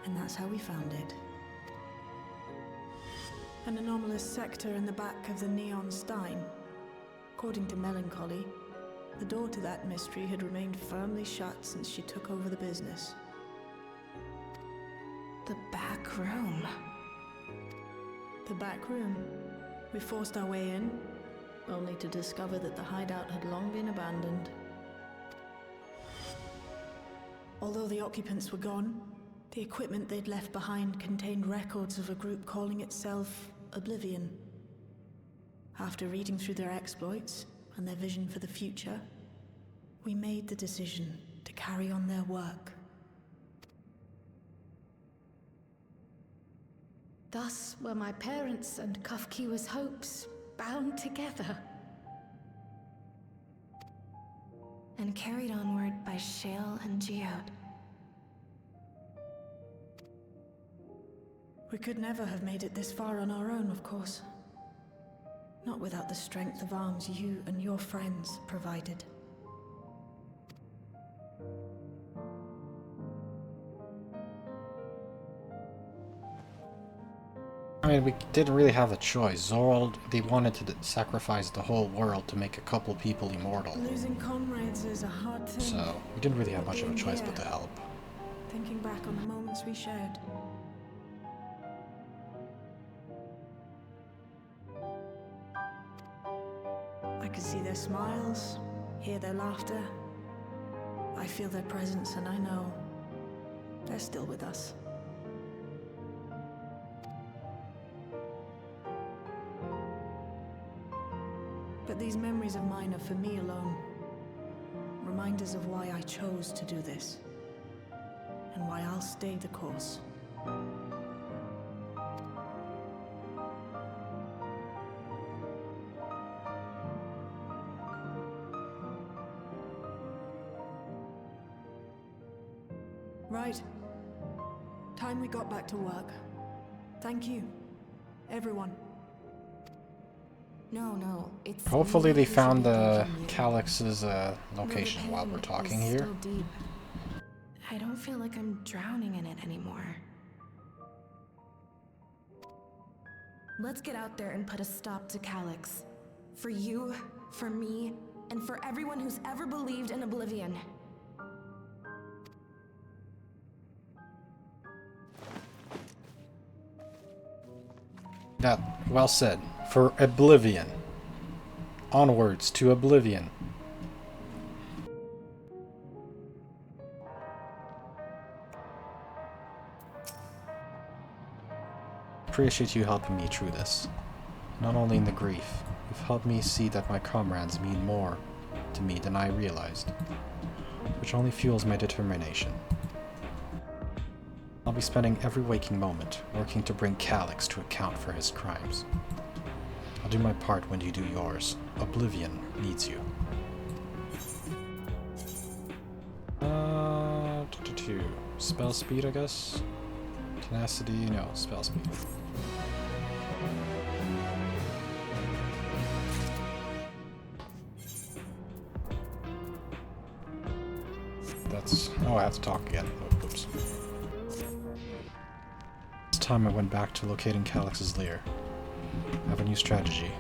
And that's how we found it. An anomalous sector in the back of the Neon Stein. According to Melancholy, the door to that mystery had remained firmly shut since she took over the business. The back room. The back room. We forced our way in, only to discover that the hideout had long been abandoned. Although the occupants were gone, the equipment they'd left behind contained records of a group calling itself Oblivion. After reading through their exploits and their vision for the future, we made the decision to carry on their work. Thus were my parents' and Cactuar's hopes bound together. And carried onward by Shale and Geode. We could never have made it this far on our own, of course. Not without the strength of arms you and your friends provided. I mean, we didn't really have a choice. Zorald, they wanted to sacrifice the whole world to make a couple people immortal. Losing comrades is a hard thing. So, we didn't really have much of a choice but to help. Thinking back on the moments we shared. I could see their smiles, hear their laughter. I feel their presence and I know they're still with us. But these memories of mine are for me alone. Reminders of why I chose to do this. And why I'll stay the course. Right. Time we got back to work. Thank you, everyone. No, it's... Hopefully they found the Calyx's location while we're talking here. Deep. I don't feel like I'm drowning in it anymore. Let's get out there and put a stop to Calyx. For you, for me, and for everyone who's ever believed in Oblivion. That, well said. For Oblivion. Onwards to Oblivion. Appreciate you helping me through this. Not only in the grief, you've helped me see that my comrades mean more to me than I realized, which only fuels my determination. I'll be spending every waking moment working to bring Calyx to account for his crimes. I'll do my part when you do yours. Oblivion needs you. Spell speed, I guess? Tenacity, no, spell speed. That's... oh, I have to talk again. Oh, oops. This time I went back to locating Calyx's lair. I have a new strategy,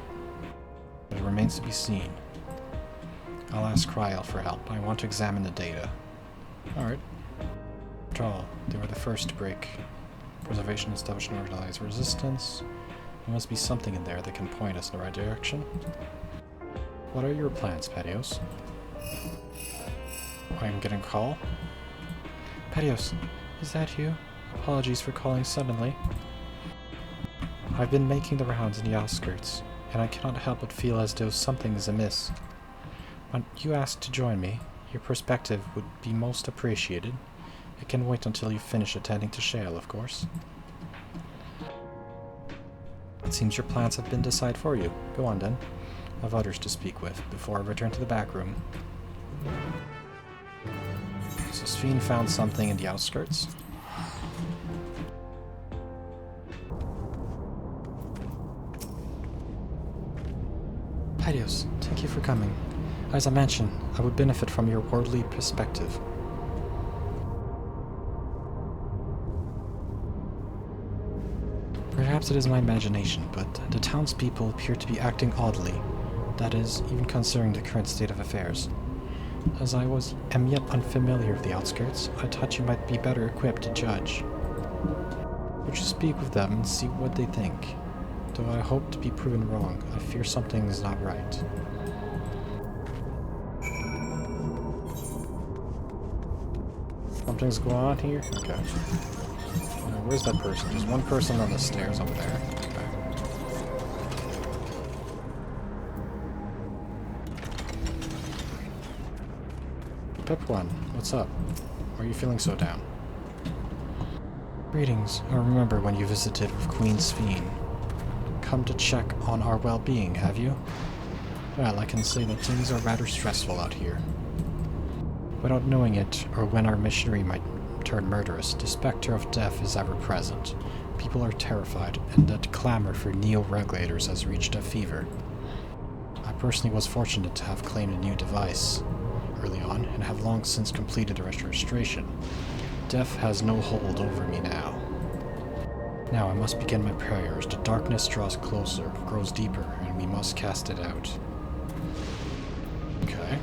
but it remains to be seen. I'll ask Cryel for help. I want to examine the data. Alright. After all, they were the first to break. Preservation, establishing organized resistance. There must be something in there that can point us in the right direction. What are your plans, Patios? I am getting a call. Patios, is that you? Apologies for calling suddenly. I've been making the rounds in the outskirts, and I cannot help but feel as though something is amiss. When you asked to join me, your perspective would be most appreciated. It can wait until you finish attending to Shale, of course. It seems your plans have been decided for you. Go on then. I have others to speak with before I return to the back room. So Sphene found something in the outskirts. Patios, thank you for coming. As I mentioned, I would benefit from your worldly perspective. Perhaps it is my imagination, but the townspeople appear to be acting oddly. That is, even considering the current state of affairs. As I am yet unfamiliar with the outskirts, I thought you might be better equipped to judge. Would you speak with them and see what they think? though I hope to be proven wrong. I fear something is not right. Something's going on here? Okay. Where's that person? There's one person on the stairs over there. Okay. Pip1, what's up? Why are you feeling so down? Greetings. I remember when you visited with Queen Sphene. Come to check on our well-being, have you? Well, I can say that things are rather stressful out here. Without knowing it, or when our missionary might turn murderous, the specter of death is ever present. People are terrified, and the clamor for neo-regulators has reached a fever. I personally was fortunate to have claimed a new device early on, and have long since completed a registration. Death has no hold over me now. Now I must begin my prayers. The darkness draws closer, grows deeper, and we must cast it out. Okay.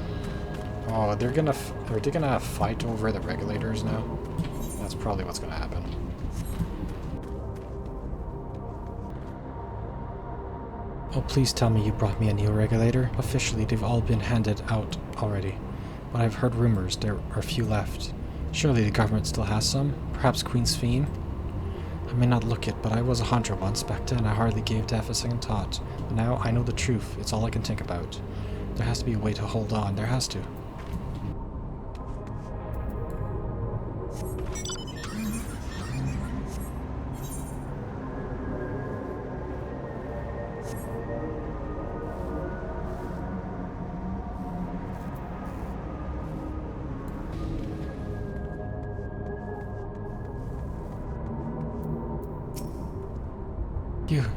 Oh, are they gonna fight over the regulators now? That's probably what's gonna happen. Oh, please tell me you brought me a neo-regulator. Officially, they've all been handed out already. But I've heard rumors there are few left. Surely the government still has some? Perhaps Queen Sphene? I may not look it, but I was a hunter once. Back then I hardly gave death a second thought. But now I know the truth. It's all I can think about. There has to be a way to hold on. There has to.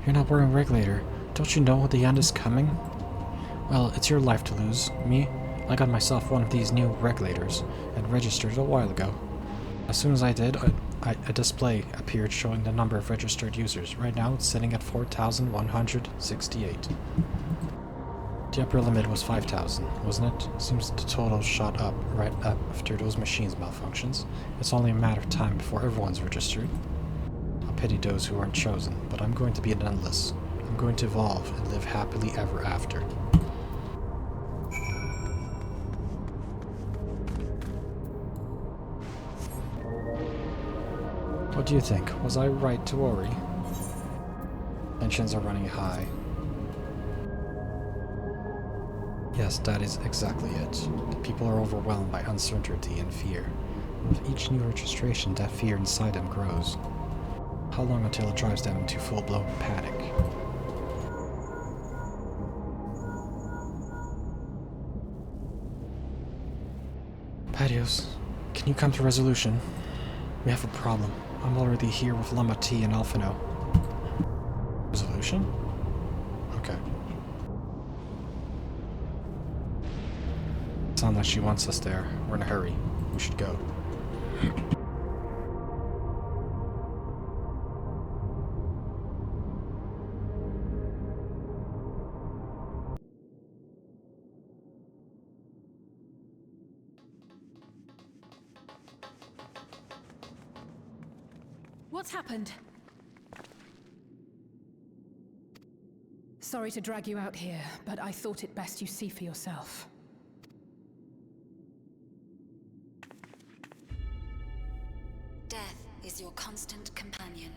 You're not wearing a regulator. Don't you know the end is coming? Well, it's your life to lose. Me? I got myself one of these new regulators and registered a while ago. As soon as I did, a display appeared showing the number of registered users. Right now, it's sitting at 4,168. The upper limit was 5,000, wasn't it? Seems the total shot up right after those machines malfunctions. It's only a matter of time before everyone's registered. Pity those who aren't chosen, but I'm going to be an endless. I'm going to evolve and live happily ever after. What do you think? Was I right to worry? Tensions are running high. Yes, that is exactly it. The people are overwhelmed by uncertainty and fear. With each new registration, that fear inside them grows. How long until it drives them into full-blown panic? Patios, can you come to resolution? We have a problem. I'm already here with Lama T and Alphino. Resolution? Okay. Sounds like she wants us there. We're in a hurry. We should go. What's happened? Sorry to drag you out here, but I thought it best you see for yourself. Death is your constant companion.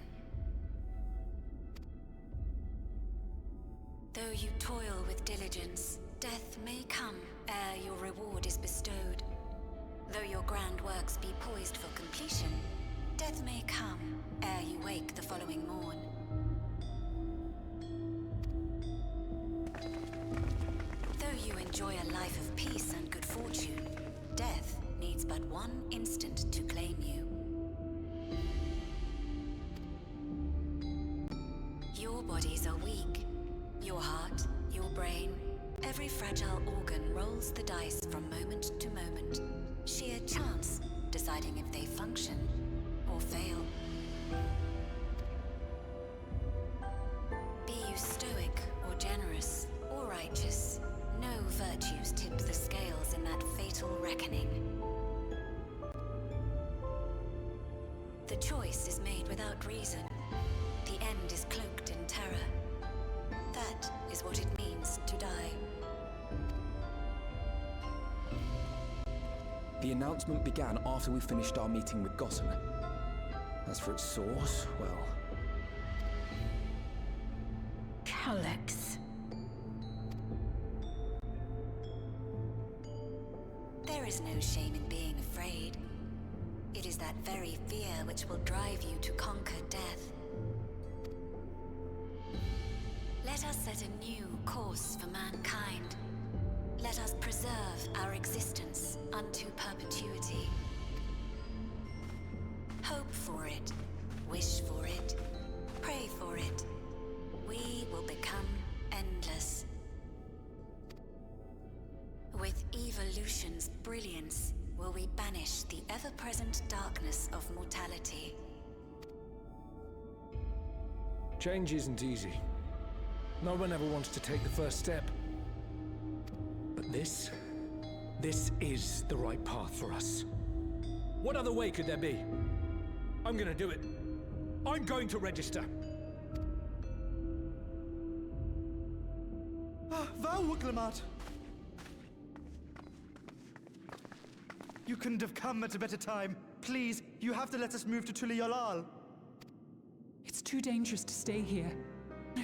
Though you toil with diligence, death may come ere your reward is bestowed. Though your grand works be poised for completion, death may come ere you wake the following morn. Though you enjoy a life of peace and good fortune, death needs but one instant to claim you. Your bodies are weak. Your heart, your brain, every fragile organ rolls the dice from moment to moment. Sheer chance deciding if they function or fail. Be you stoic or generous or righteous, no virtues tip the scales in that fatal reckoning. The choice is made without reason. The end is cloaked in terror. That is what it means to die. The announcement began after we finished our meeting with Gossen. As for its source, well... Calyx. There is no shame in being afraid. It is that very fear which will drive you to conquer death. Let us set a new course for mankind. Let us preserve our existence unto perpetuity. Hope for it, wish for it, pray for it. We will become endless. With evolution's brilliance, will we banish the ever-present darkness of mortality. Change isn't easy. No one ever wants to take the first step. But this is the right path for us. What other way could there be? I'm gonna do it. I'm going to register. Glamat. You couldn't have come at a better time. Please, you have to let us move to Tuliolal. It's too dangerous to stay here.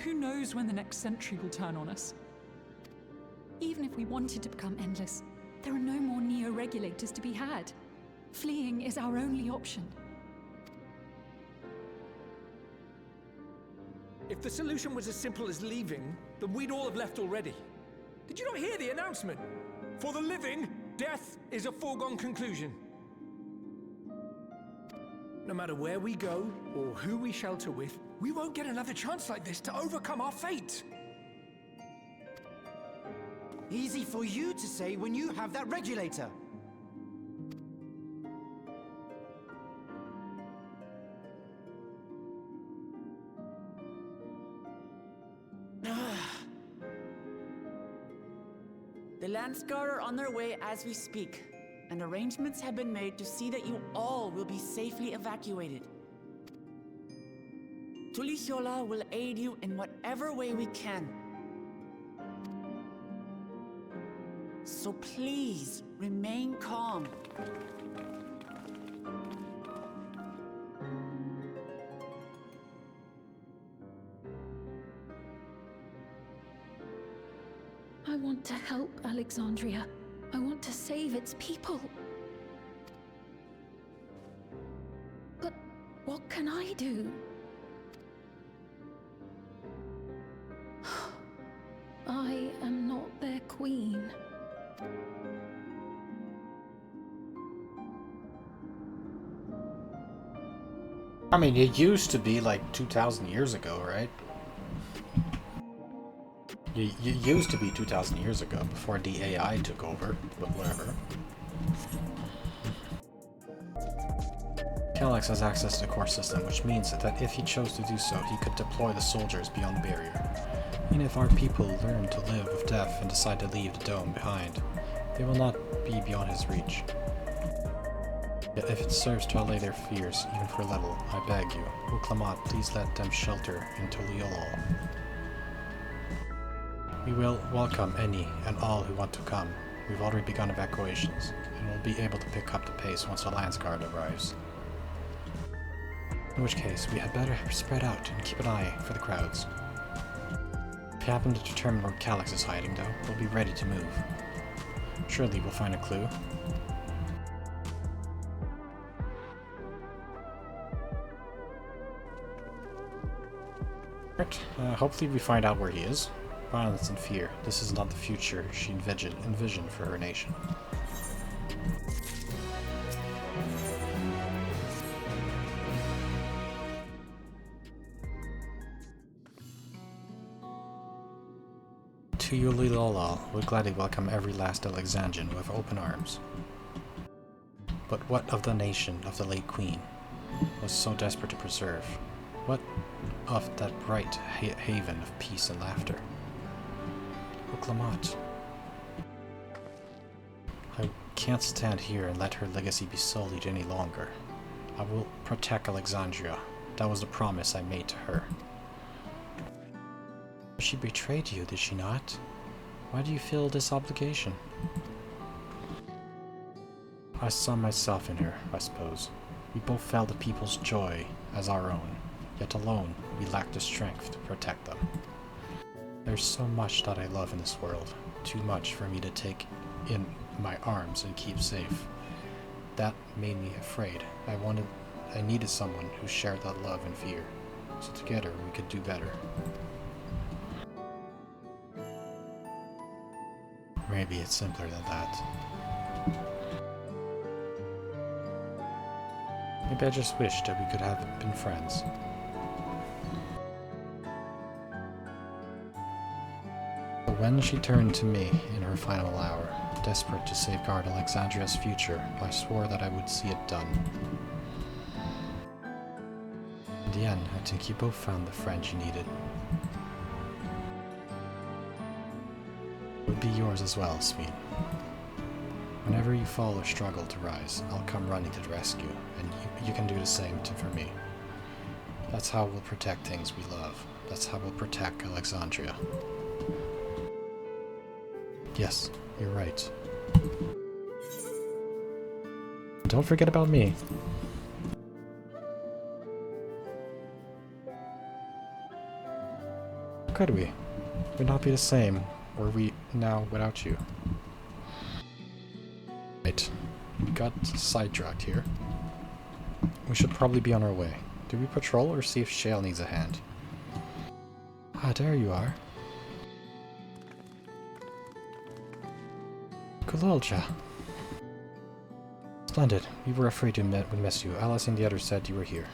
Who knows when the next century will turn on us? Even if we wanted to become endless, there are no more neo-regulators to be had. Fleeing is our only option. If the solution was as simple as leaving, then we'd all have left already. Did you not hear the announcement? For the living, death is a foregone conclusion. No matter where we go, or who we shelter with, we won't get another chance like this to overcome our fate. Easy for you to say when you have that regulator. The Landsguard are on their way as we speak, and arrangements have been made to see that you all will be safely evacuated. Tulichola will aid you in whatever way we can. So please, remain calm. I want to help Alexandria. I want to save its people. But what can I do? I am not their queen. I mean, it used to be like 2,000 years ago, right? You used to be 2,000 years ago, before the AI took over, but whatever. Calyx has access to the core system, which means that if he chose to do so, he could deploy the soldiers beyond the barrier. And if our people learn to live with death and decide to leave the dome behind, they will not be beyond his reach. Yet if it serves to allay their fears, even for a little, I beg you, Uklamat, please let them shelter in Tuliolal. We will welcome any and all who want to come. We've already begun evacuations, and will be able to pick up the pace once the Landsguard arrives. In which case, we had better spread out and keep an eye for the crowds. If you happen to determine where Calyx is hiding, though, we'll be ready to move. Surely we'll find a clue. Hopefully we find out where he is. Violence and fear. This is not the future she envisioned for her nation. Tuliolal would gladly welcome every last Alexandrian with open arms. But what of the nation of the late Queen was so desperate to preserve? What of that bright haven of peace and laughter? Uklamat. I can't stand here and let her legacy be sullied any longer. I will protect Alexandria. That was the promise I made to her. She betrayed you, did she not? Why do you feel this obligation? I saw myself in her, I suppose. We both felt the people's joy as our own, yet alone we lacked the strength to protect them. There's so much that I love in this world, too much for me to take in my arms and keep safe. That made me afraid. I needed someone who shared that love and fear, so together we could do better. Maybe it's simpler than that. Maybe I just wish that we could have been friends. But when she turned to me in her final hour, desperate to safeguard Alexandria's future, I swore that I would see it done. In the end, I think you both found the friend you needed. It would be yours as well, Sveen. Whenever you fall or struggle to rise, I'll come running to the rescue, and you can do the same for me. That's how we'll protect things we love. That's how we'll protect Alexandria. Yes, you're right. Don't forget about me. Could we? Would not be the same were we now without you. Right. We got sidetracked here. We should probably be on our way. Do we patrol or see if Shale needs a hand? Ah, there you are. Kulolja. Splendid. We were afraid we would miss you. Alice and the others said you were here.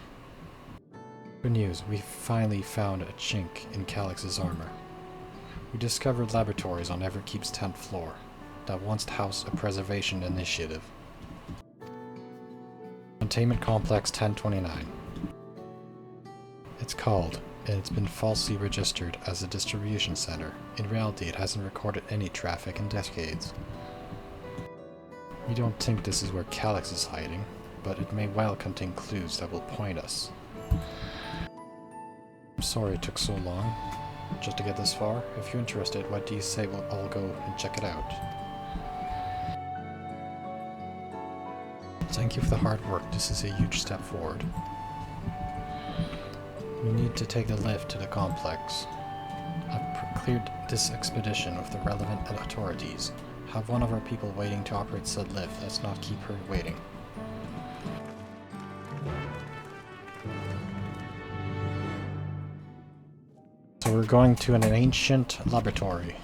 Good news. We finally found a chink in Calyx's armor. We discovered laboratories on Everkeep's 10th floor that once housed a preservation initiative. Containment Complex 1029. It's called, and it's been falsely registered as a distribution center. In reality, it hasn't recorded any traffic in decades. We don't think this is where Calyx is hiding, but it may well contain clues that will point us. I'm sorry it took so long, just to get this far. If you're interested, what do you say we'll all go and check it out? Thank you for the hard work. This is a huge step forward. We need to take the lift to the complex. I've cleared this expedition with the relevant authorities. Have one of our people waiting to operate said lift. Let's not keep her waiting. So we're going to an ancient laboratory.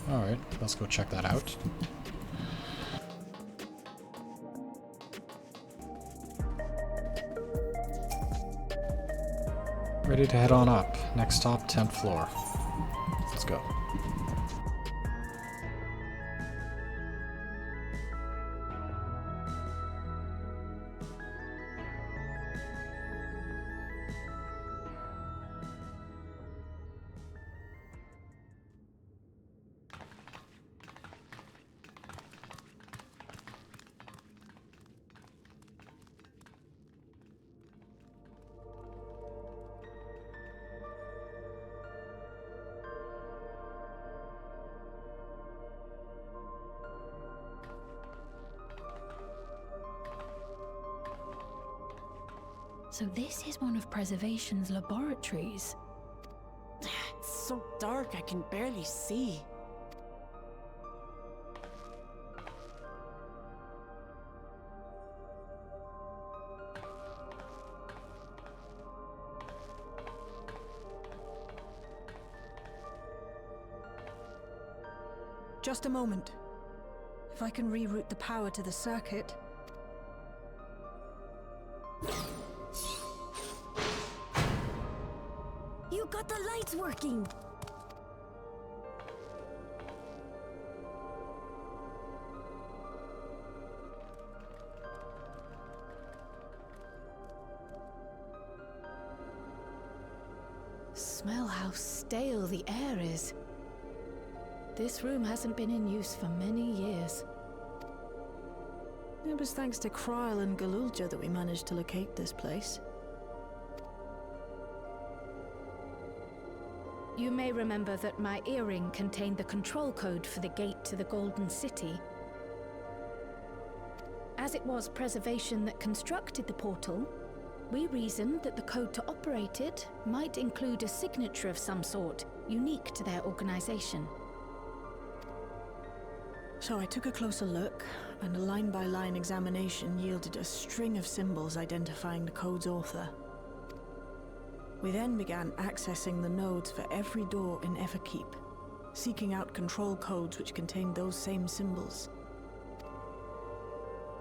Alright, let's go check that out. Ready to head on up. Next stop, 10th floor. Let's go. So this is one of Preservation's laboratories. It's so dark I can barely see. Just a moment. If I can reroute the power to the circuit. You got the lights working! Smell how stale the air is. This room hasn't been in use for many years. It was thanks to Kryl and Galulja that we managed to locate this place. You may remember that my earring contained the control code for the gate to the Golden City. As it was Preservation that constructed the portal, we reasoned that the code to operate it might include a signature of some sort, unique to their organization. So I took a closer look, and a line-by-line examination yielded a string of symbols identifying the code's author. We then began accessing the nodes for every door in Everkeep, seeking out control codes which contained those same symbols.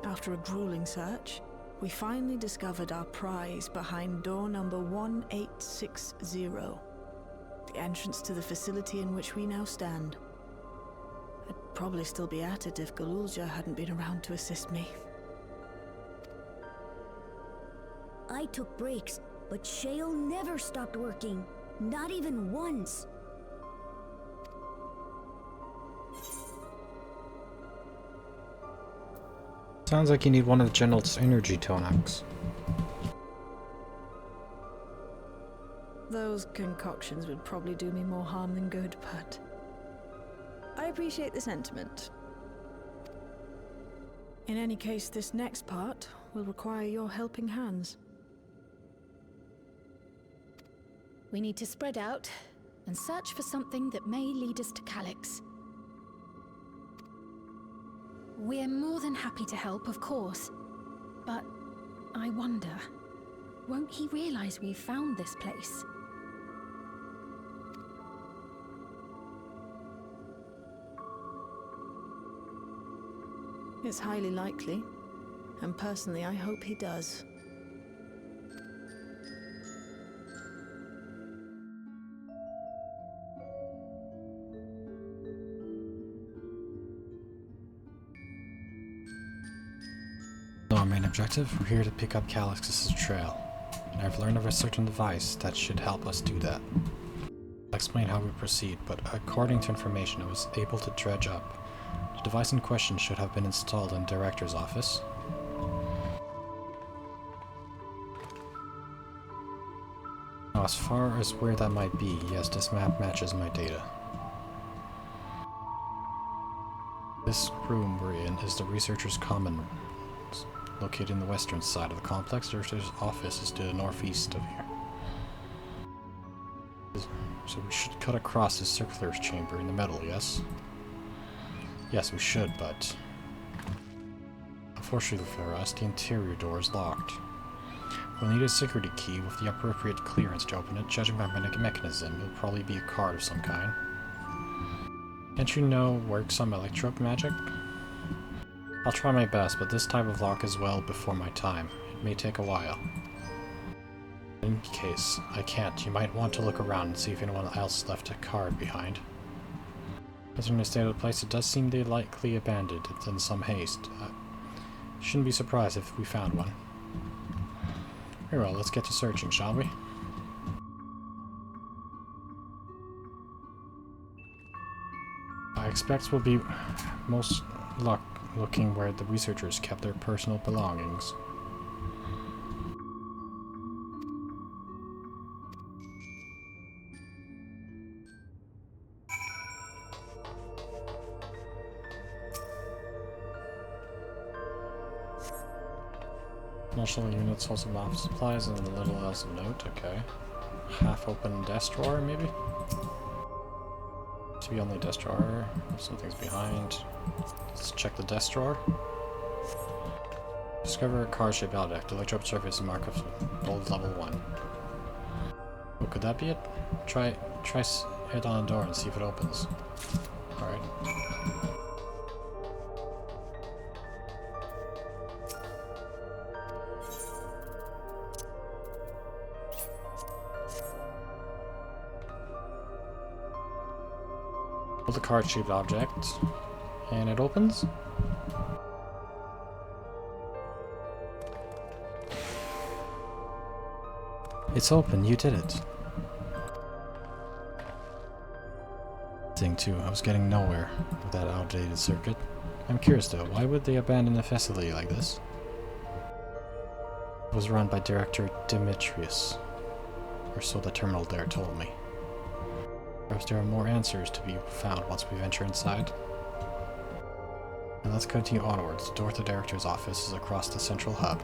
After a grueling search, we finally discovered our prize behind door number 1860, the entrance to the facility in which we now stand. I'd probably still be at it if Galulja hadn't been around to assist me. I took breaks, but Shale never stopped working. Not even once. Sounds like you need one of General's energy tonics. Those concoctions would probably do me more harm than good, but I appreciate the sentiment. In any case, this next part will require your helping hands. We need to spread out and search for something that may lead us to Calyx. We're more than happy to help, of course. But I wonder, won't he realize we've found this place? It's highly likely, and personally I hope he does. Our main objective, we're here to pick up Calyx's trail, and I've learned of a certain device that should help us do that. I'll explain how we proceed, but according to information I was able to dredge up, the device in question should have been installed in the Director's office. Now, as far as where that might be, yes, this map matches my data. This room we're in is the Researcher's Common Room. Located in the western side of the complex, the Director's office is to the northeast of here. So we should cut across this circular chamber in the middle, yes? Yes, we should, but unfortunately for us, the interior door is locked. We'll need a security key with the appropriate clearance to open it. Judging by my mechanism, it'll probably be a card of some kind. Can't you know work some electro magic? I'll try my best, but this type of lock is well before my time. It may take a while. In case I can't, you might want to look around and see if anyone else left a card behind. Considering the state of the place, it does seem they likely abandoned it in some haste. Shouldn't be surprised if we found one. Very well, let's get to searching, shall we? I expect we'll be most looking where the researchers kept their personal belongings. National units, also office supplies, and a little else of note, okay. Half-open desk drawer, maybe? To be only desk drawer. Something's behind. Let's check the desk drawer. Discover a card-shaped object. Electro surface mark of bold level 1. Oh, could that be it? Try hit on a door and see if it opens. Alright. Pull the card-shaped object, and it opens. It's open, you did it. Thing too, I was getting nowhere with that outdated circuit. I'm curious though, why would they abandon a facility like this? It was run by Director Demetrius, or so the terminal there told me. Perhaps there are more answers to be found once we venture inside. And let's continue onwards. The door to the director's office is across the central hub.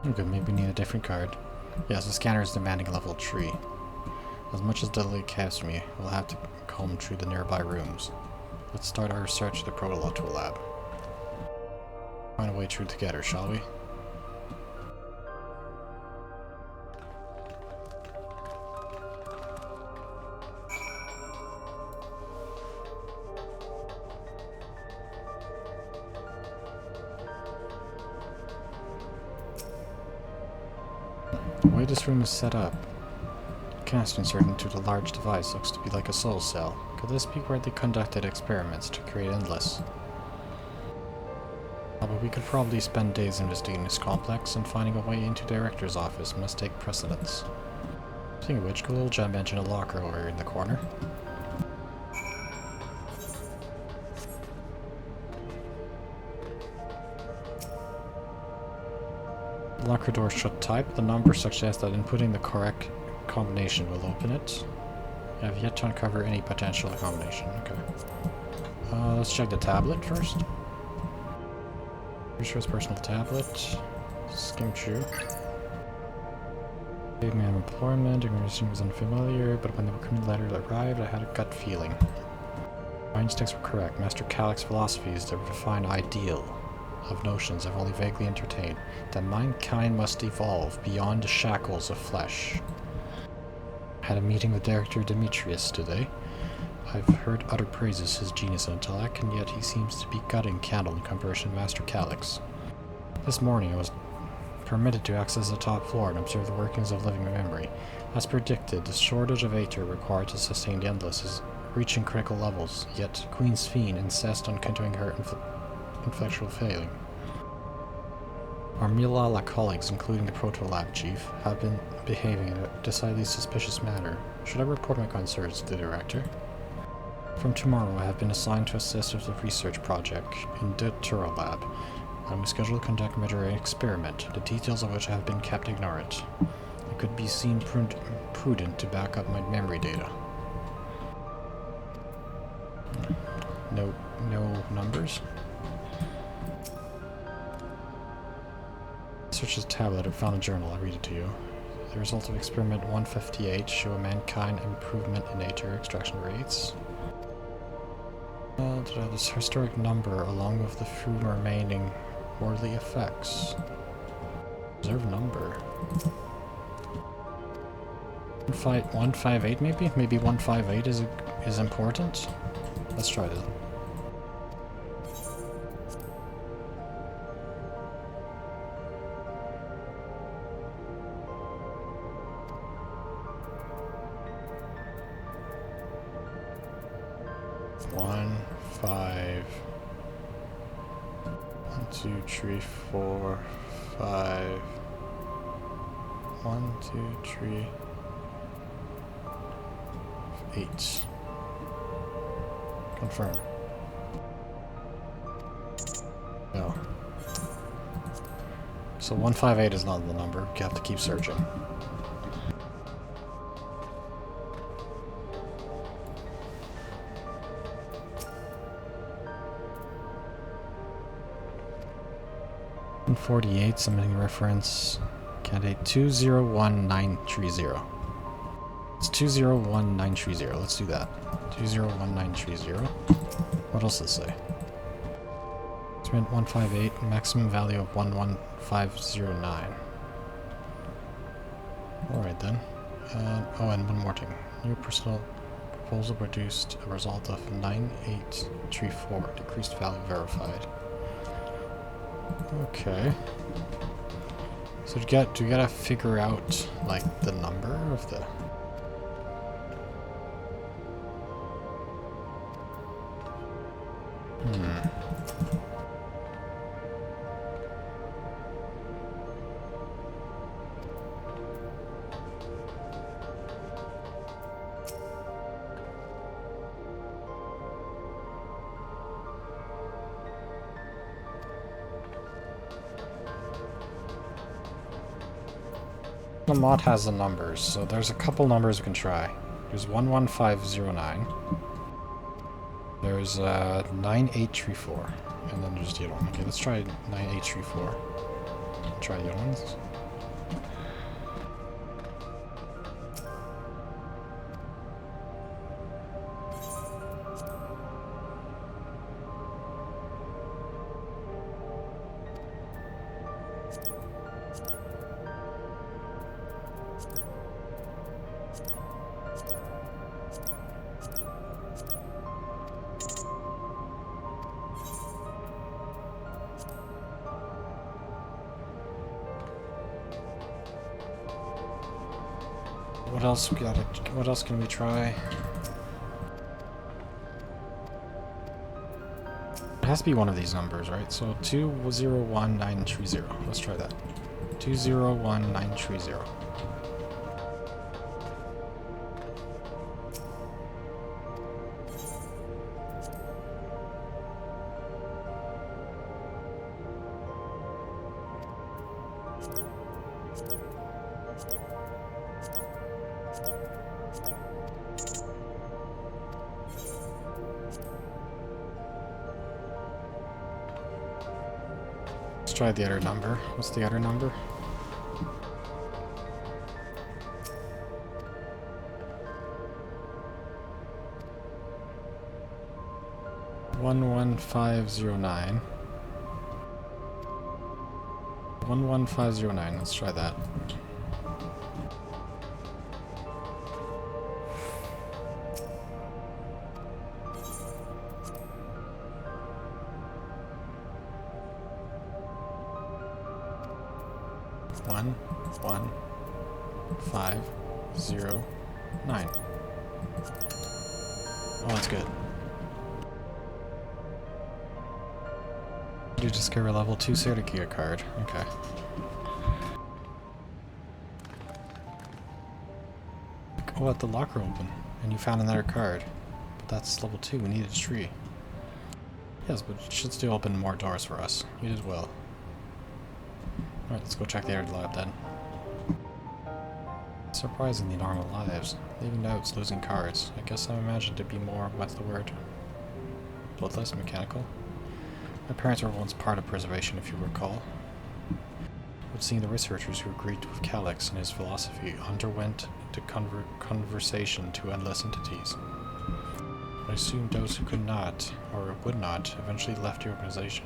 Okay, maybe we need a different card. Yes, the scanner is demanding a level 3. As much as Dudley cares for me, we'll have to comb through the nearby rooms. Let's start our search of the Protolotto lab. Find a way through together, shall we? The way this room is set up, cast inserted into the large device looks to be like a soul cell. Could this be where they conducted experiments to create Endless? But we could probably spend days investigating this complex, and finding a way into the director's office must take precedence. Speaking of which, could a little gem mention a locker over here in the corner? The locker door shut tight. The number suggests that inputting the correct combination will open it. I have yet to uncover any potential combination. Okay. Let's check the tablet first. Pretty sure it's personal tablet. Skim through. Gave me unemployment. Ignition was unfamiliar, but when the welcoming letter arrived, I had a gut feeling. My instincts were correct. Master Calyx philosophies that define ideal of notions I've only vaguely entertained, that mankind must evolve beyond the shackles of flesh. I had a meeting with Director Demetrius today. I've heard utter praises his genius and intellect, and yet he seems to be gutting candle in comparison to Master Calyx. This morning I was permitted to access the top floor and observe the workings of living memory. As predicted, the shortage of Aether required to sustain the Endless is reaching critical levels, yet Queen's Fiend insists on continuing her intellectual failing. Our Milala colleagues, including the Proto-Lab chief, have been behaving in a decidedly suspicious manner. Should I report my concerns to the director? From tomorrow, I have been assigned to assist with the research project in the Turo Lab. I'm scheduled to conduct a major experiment, the details of which have been kept ignorant. It could be seen prudent to back up my memory data. No numbers? Search the tablet. I found a journal. I'll read it to you. The results of experiment 158 show a mankind improvement in Aether extraction rates. This historic number, along with the few remaining worldly effects. Observed number. 158 maybe? Maybe 158 is important? Let's try that. One, 5, 1, 2, 3, 4, 5. 1, 2, 3, 8. Confirm. No. So 158 is not the number. You have to keep searching. And 48, submitting reference candidate 201930. It's 201930. Let's do that. 201930. What else does it say? Experiment 158, maximum value of 11509. Alright then. And one more thing. New personal proposal produced a result of 9834. Decreased value verified. Okay. So do you gotta figure out, like, the number of the... mod has the numbers, so there's a couple numbers we can try. There's 11509. There's 9834. And then there's the other one. Okay, let's try 9834. Try the other ones. What else we gotta? What else can we try? It has to be one of these numbers, right? So 201930. Let's try that. 201930. Let's try the other number. What's the other number? One 11509. 11509. Let's try that. One, 509. Oh, that's good. You discover a level 2 Sertikia card. Okay. Oh, at the locker open, and you found another card. But that's level 2. We needed 3. Yes, but it should still open more doors for us. You did well. Alright, let's go check the Aether lab then. Surprisingly normal lives. Leaving doubts, losing cards. I guess I imagined to be more, what's the word? Bloodless, mechanical? My parents were once part of preservation, if you recall. But seeing the researchers who agreed with Calyx and his philosophy underwent into conversation to endless entities. I assumed those who could not, or would not, eventually left the organization.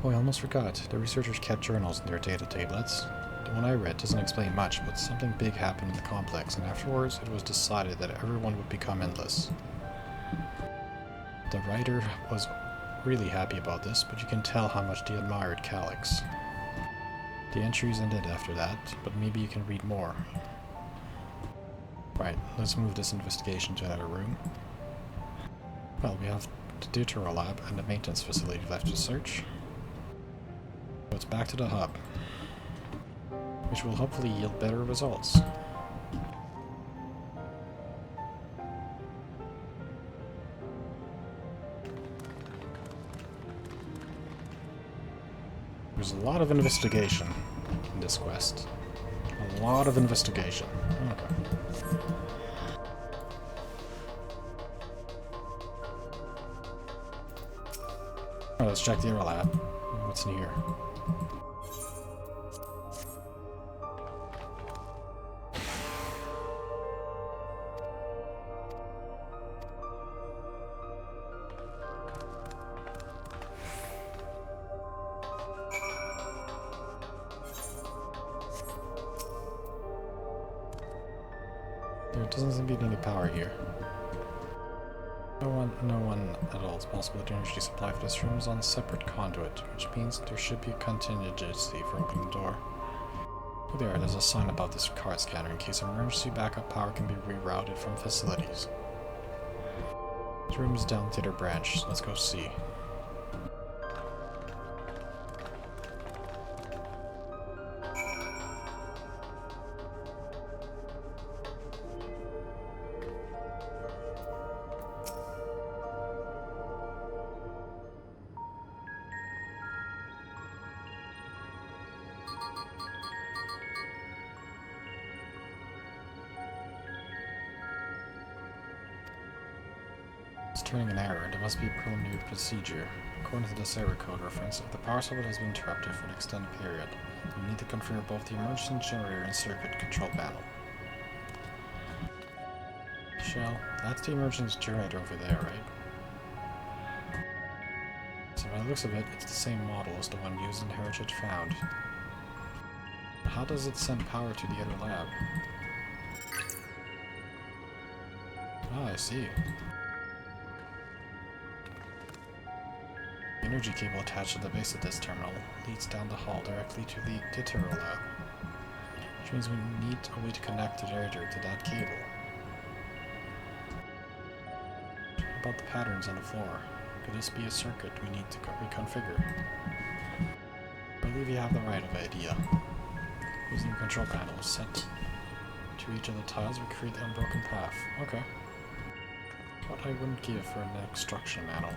Oh, I almost forgot. The researchers kept journals in their data tablets. The one I read doesn't explain much, but something big happened in the complex, and afterwards it was decided that everyone would become endless. The writer was really happy about this, but you can tell how much they admired Calyx. The entries ended after that, but maybe you can read more. Right, let's move this investigation to another room. Well, we have the Deutero lab and the maintenance facility left to search. So it's back to the hub, which will hopefully yield better results. There's a lot of investigation in this quest. A lot of investigation. Okay. Alright, let's check the Aether lab. What's in here? There doesn't seem to be any power here. No one at all is possible. The energy supply for this room is on a separate conduit, which means there should be a contingency for opening the door. Oh, there's a sign about this card scanner in case emergency backup power can be rerouted from facilities. This room is down the other branch. Let's go see. It's turning an error. There must be a preliminary procedure. According to this error code reference, if the power supply has been interrupted for an extended period, you need to configure both the emergency generator and circuit control panel. Shell, that's the emergency generator over there, right? So by the looks of it, it's the same model as the one used in the Heritage Found. How does it send power to the other lab? Ah, I see. The energy cable attached to the base of this terminal leads down the hall directly to the Ditero lab, which means we need a way to connect the generator to that cable. What about the patterns on the floor? Could this be a circuit we need to reconfigure? I believe you have the right of idea. Using the control panel set to each of the tiles, we create the unbroken path. Okay. What I wouldn't give for an instruction manual.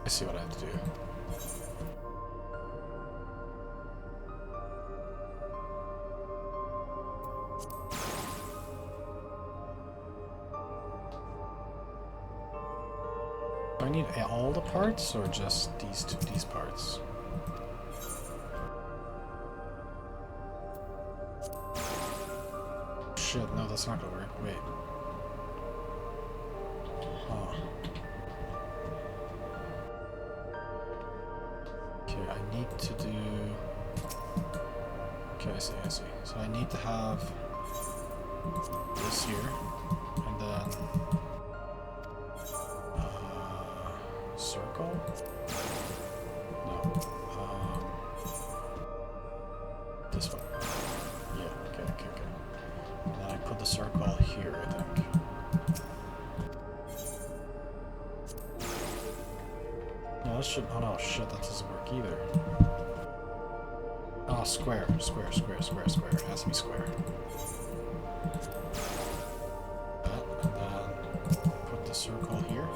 I see what I have to do. Do I need all the parts or just these parts? Shit, no, that's not gonna work. Wait. Oh. Okay, I need to do... Okay, I see. So I need to have this here, and then circle? No. This one. Yeah, okay. And then I put the circle here, I think. No, that should... Oh no, shit, that doesn't work either. Oh, square. It has to be square. That, and then put the circle here.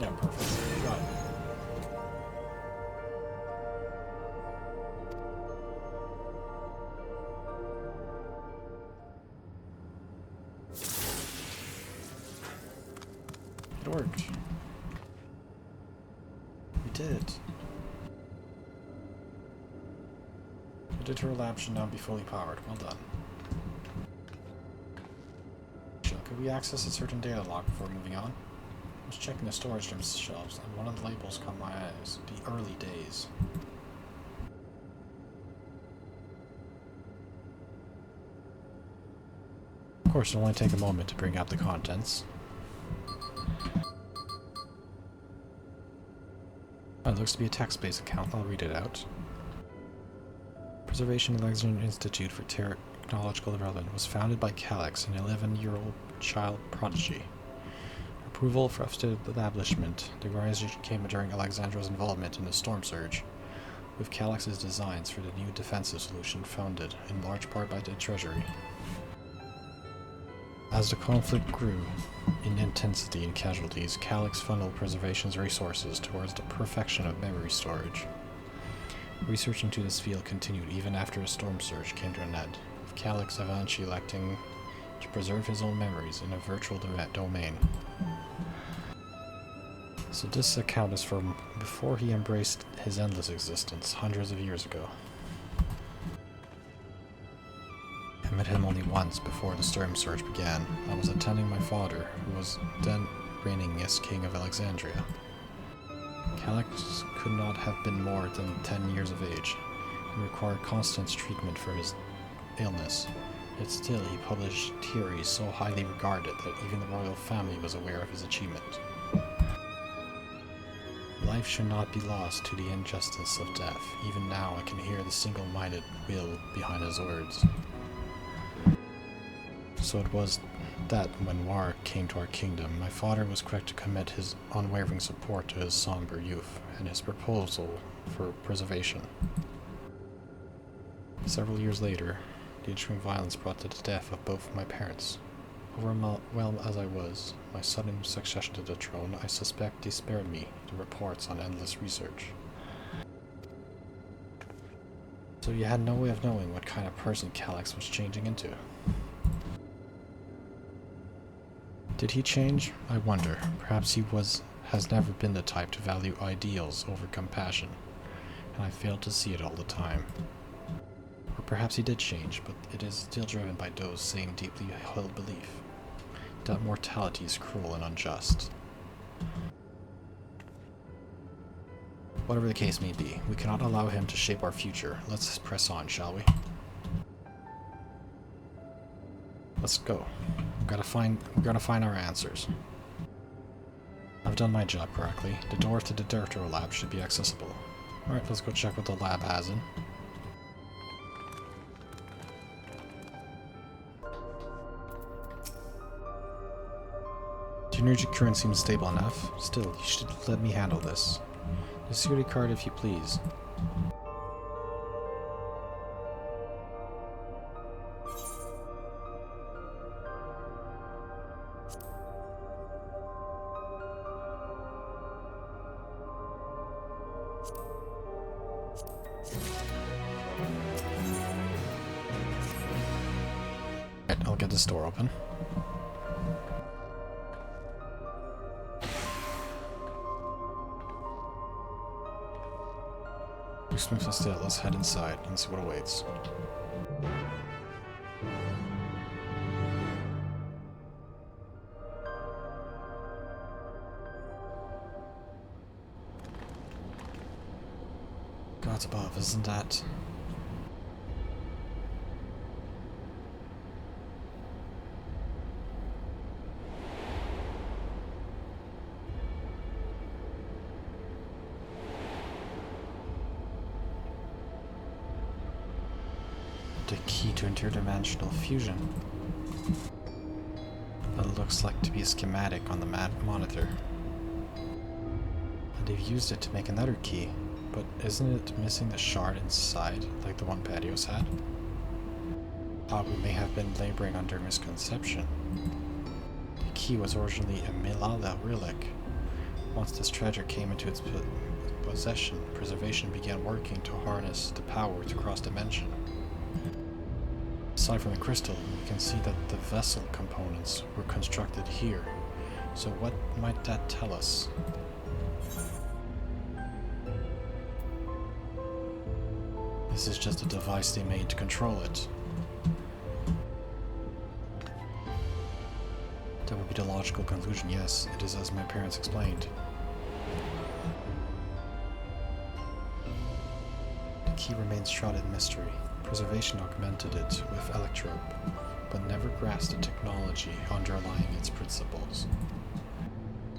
Yeah, perfect. Got it. It worked. We did it. The Ditero lab should now be fully powered. Well done. Could we access a certain data log before moving on? I was checking the storage room shelves, and one of the labels caught my eyes. The early days. Of course, it'll only take a moment to bring out the contents. It looks to be a text-based account. I'll read it out. Preservation Alexandrian Institute for Technological Development was founded by Calyx, an 11-year-old child prodigy. Approval for updated establishment. The organization came during Alexandra's involvement in the Storm Surge, with Calyx's designs for the new defensive solution funded in large part by the Treasury. As the conflict grew in intensity and casualties, Calyx funneled Preservation's resources towards the perfection of memory storage. Research into this field continued even after the Storm Surge came to an end, with Calyx eventually electing to preserve his own memories in a virtual domain. So this account is from before he embraced his endless existence, hundreds of years ago. I met him only once before the Storm Surge began. I was attending my father, who was then reigning as King of Alexandria. Calyx could not have been more than 10 years of age, and required constant treatment for his illness. Yet still, he published theories so highly regarded that even the royal family was aware of his achievement. Life should not be lost to the injustice of death. Even now, I can hear the single-minded will behind his words. So it was that when war came to our kingdom, my father was quick to commit his unwavering support to his somber youth and his proposal for preservation. Several years later, the ensuing violence brought to the death of both my parents. Overwhelmed as I was, my sudden succession to the throne, I suspect they spared me the reports on endless research. So you had no way of knowing what kind of person Calyx was changing into. Did he change? I wonder. Perhaps he has never been the type to value ideals over compassion, and I failed to see it all the time. Or perhaps he did change, but it is still driven by those same deeply held belief that mortality is cruel and unjust. Whatever the case may be, we cannot allow him to shape our future. Let's press on, shall we? Let's go. We gotta find our answers. I've done my job correctly. The door to the directorial lab should be accessible. Alright, let's go check what the lab has in. The energy current seems stable enough. Still, you should let me handle this. The security card, if you please. Right, I'll get this door open. Smooth and still, let's head inside and see what awaits. Gods above, isn't that... the key to interdimensional fusion. That looks like to be a schematic on the monitor. And they've used it to make another key, but isn't it missing the shard inside, like the one Patios had? We may have been laboring under misconception. The key was originally a Milala relic. Once this treasure came into its possession, preservation began working to harness the power to cross dimension. Aside from the crystal, we can see that the vessel components were constructed here. So what might that tell us? This is just a device they made to control it. That would be the logical conclusion, yes. It is as my parents explained. The key remains shrouded in mystery. Preservation augmented it with electrope, but never grasped the technology underlying its principles.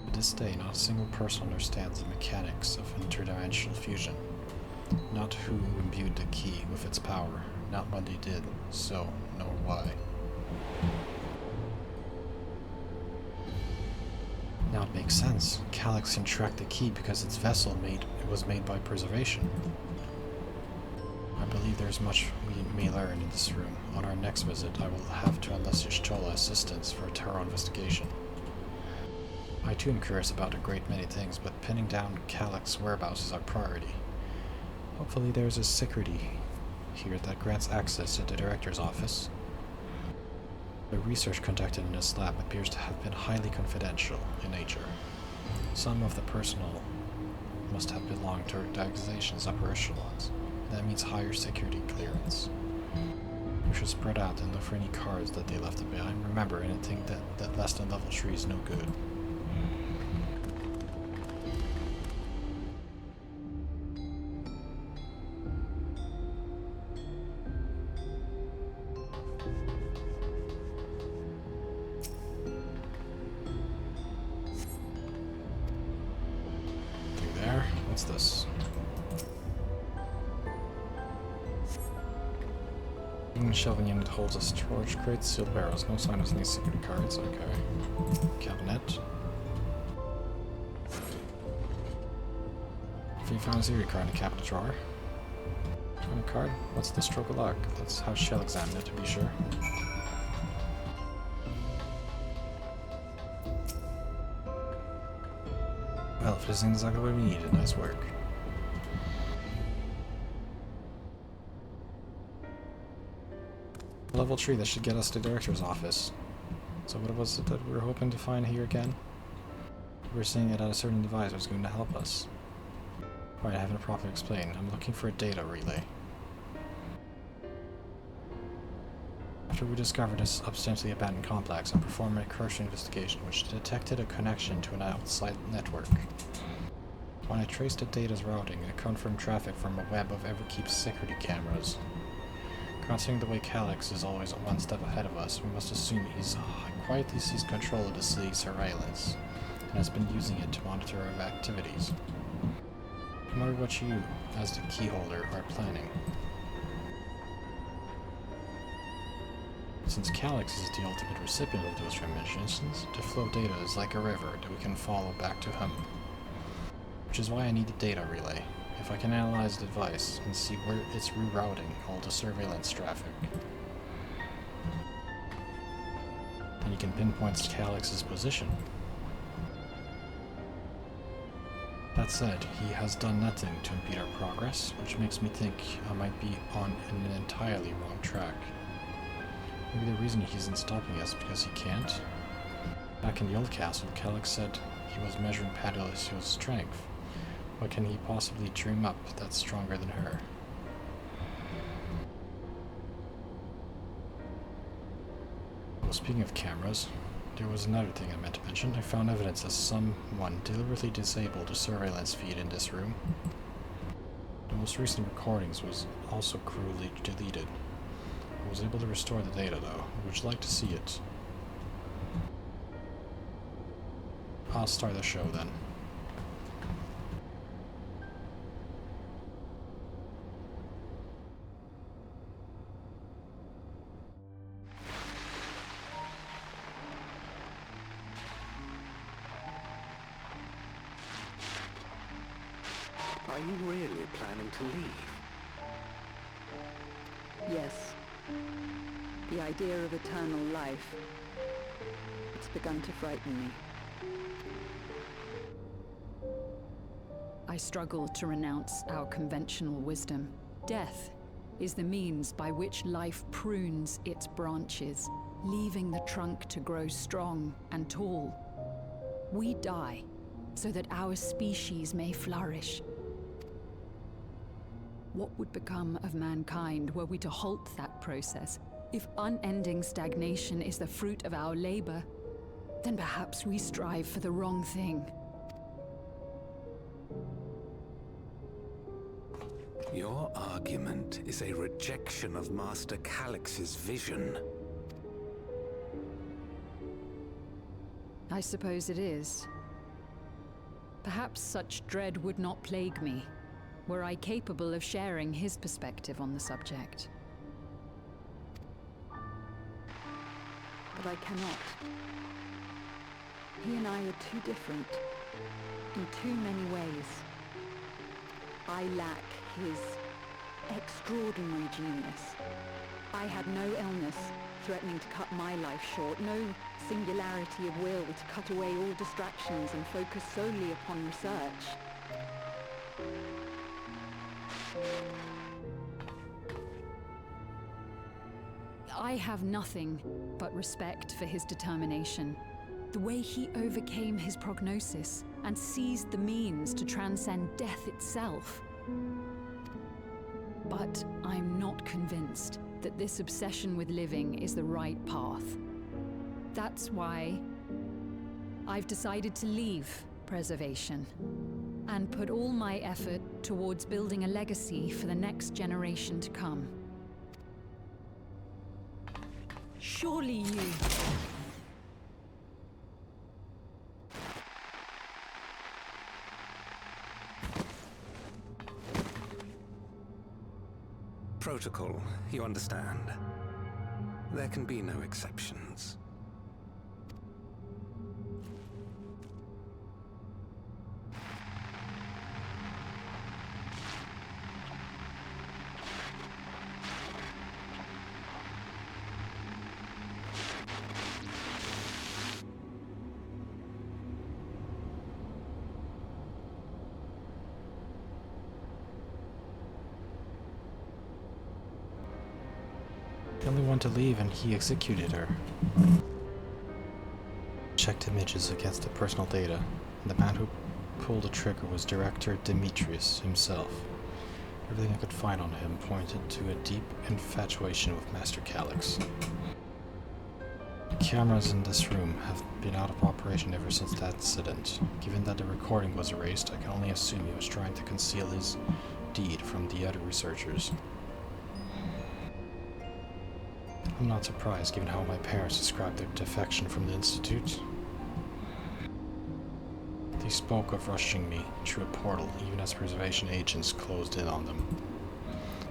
To this day, not a single person understands the mechanics of interdimensional fusion. Not who imbued the key with its power, not when they did so, nor why. Now it makes sense. Calyx can track the key because its vessel was made by preservation. I believe there is much we may learn in this room. On our next visit, I will have to enlist Y'shtola assistance for a thorough investigation. I too am curious about a great many things, but pinning down Calyx's whereabouts is our priority. Hopefully there is a security here that grants access to the director's office. The research conducted in this lab appears to have been highly confidential in nature. Some of the personnel must have belonged to the organization's upper echelons. That means higher security clearance. We should spread out and look for any cards that they left behind. Remember, anything that less than level 3 is no good. Through there? What's this? Hidden shelving unit holds a storage crate, sealed barrels. No sign of any security cards. Okay. Cabinet. If you found a security card in the cabinet drawer. Find a card? What's the stroke of luck? Let's have Shell examine it to be sure. Well, if this isn't exactly what we needed, nice work. Level 3, that should get us to the director's office. So what was it that we were hoping to find here again? We were saying that a certain device was going to help us. Right, I haven't properly explained. I'm looking for a data relay. After we discovered this ostensibly abandoned complex, I performed a cursory investigation which detected a connection to an outside network. When I traced the data's routing, it confirmed traffic from a web of Everkeep's security cameras. Considering the way Calyx is always one step ahead of us, we must assume he's quietly seized control of the city's surveillance, and has been using it to monitor our activities. I wonder what you, as the keyholder, are planning. Since Calyx is the ultimate recipient of those transmissions, the flow of data is like a river that we can follow back to him. Which is why I need a data relay. If I can analyze the device and see where it's rerouting all the surveillance traffic, then you can pinpoint Calyx's position. That said, he has done nothing to impede our progress, which makes me think I might be on an entirely wrong track. Maybe the reason he isn't stopping us is because he can't? Back in the old castle, Calyx said he was measuring Padilio's strength. What can he possibly dream up that's stronger than her? Well, speaking of cameras, there was another thing I meant to mention. I found evidence that someone deliberately disabled the surveillance feed in this room. The most recent recordings was also cruelly deleted. I was able to restore the data though. Would you like to see it? I'll start the show then. Are you really planning to leave? Yes. The idea of eternal life. It's begun to frighten me. I struggle to renounce our conventional wisdom. Death is the means by which life prunes its branches, leaving the trunk to grow strong and tall. We die so that our species may flourish. What would become of mankind were we to halt that process? If unending stagnation is the fruit of our labor, then perhaps we strive for the wrong thing. Your argument is a rejection of Master Calyx's vision. I suppose it is. Perhaps such dread would not plague me, were I capable of sharing his perspective on the subject. But I cannot. He and I are too different, in too many ways. I lack his extraordinary genius. I had no illness threatening to cut my life short, no singularity of will to cut away all distractions and focus solely upon research. I have nothing but respect for his determination. The way he overcame his prognosis and seized the means to transcend death itself. But I'm not convinced that this obsession with living is the right path. That's why I've decided to leave preservation and put all my effort towards building a legacy for the next generation to come. Surely you... Protocol, you understand. There can be no exceptions. The only one to leave, and he executed her. Checked images against the personal data, and the man who pulled the trigger was Director Demetrius himself. Everything I could find on him pointed to a deep infatuation with Master Calyx. The cameras in this room have been out of operation ever since that incident. Given that the recording was erased, I can only assume he was trying to conceal his deed from the other researchers. I'm not surprised, given how my parents described their defection from the Institute. They spoke of rushing me through a portal, even as preservation agents closed in on them.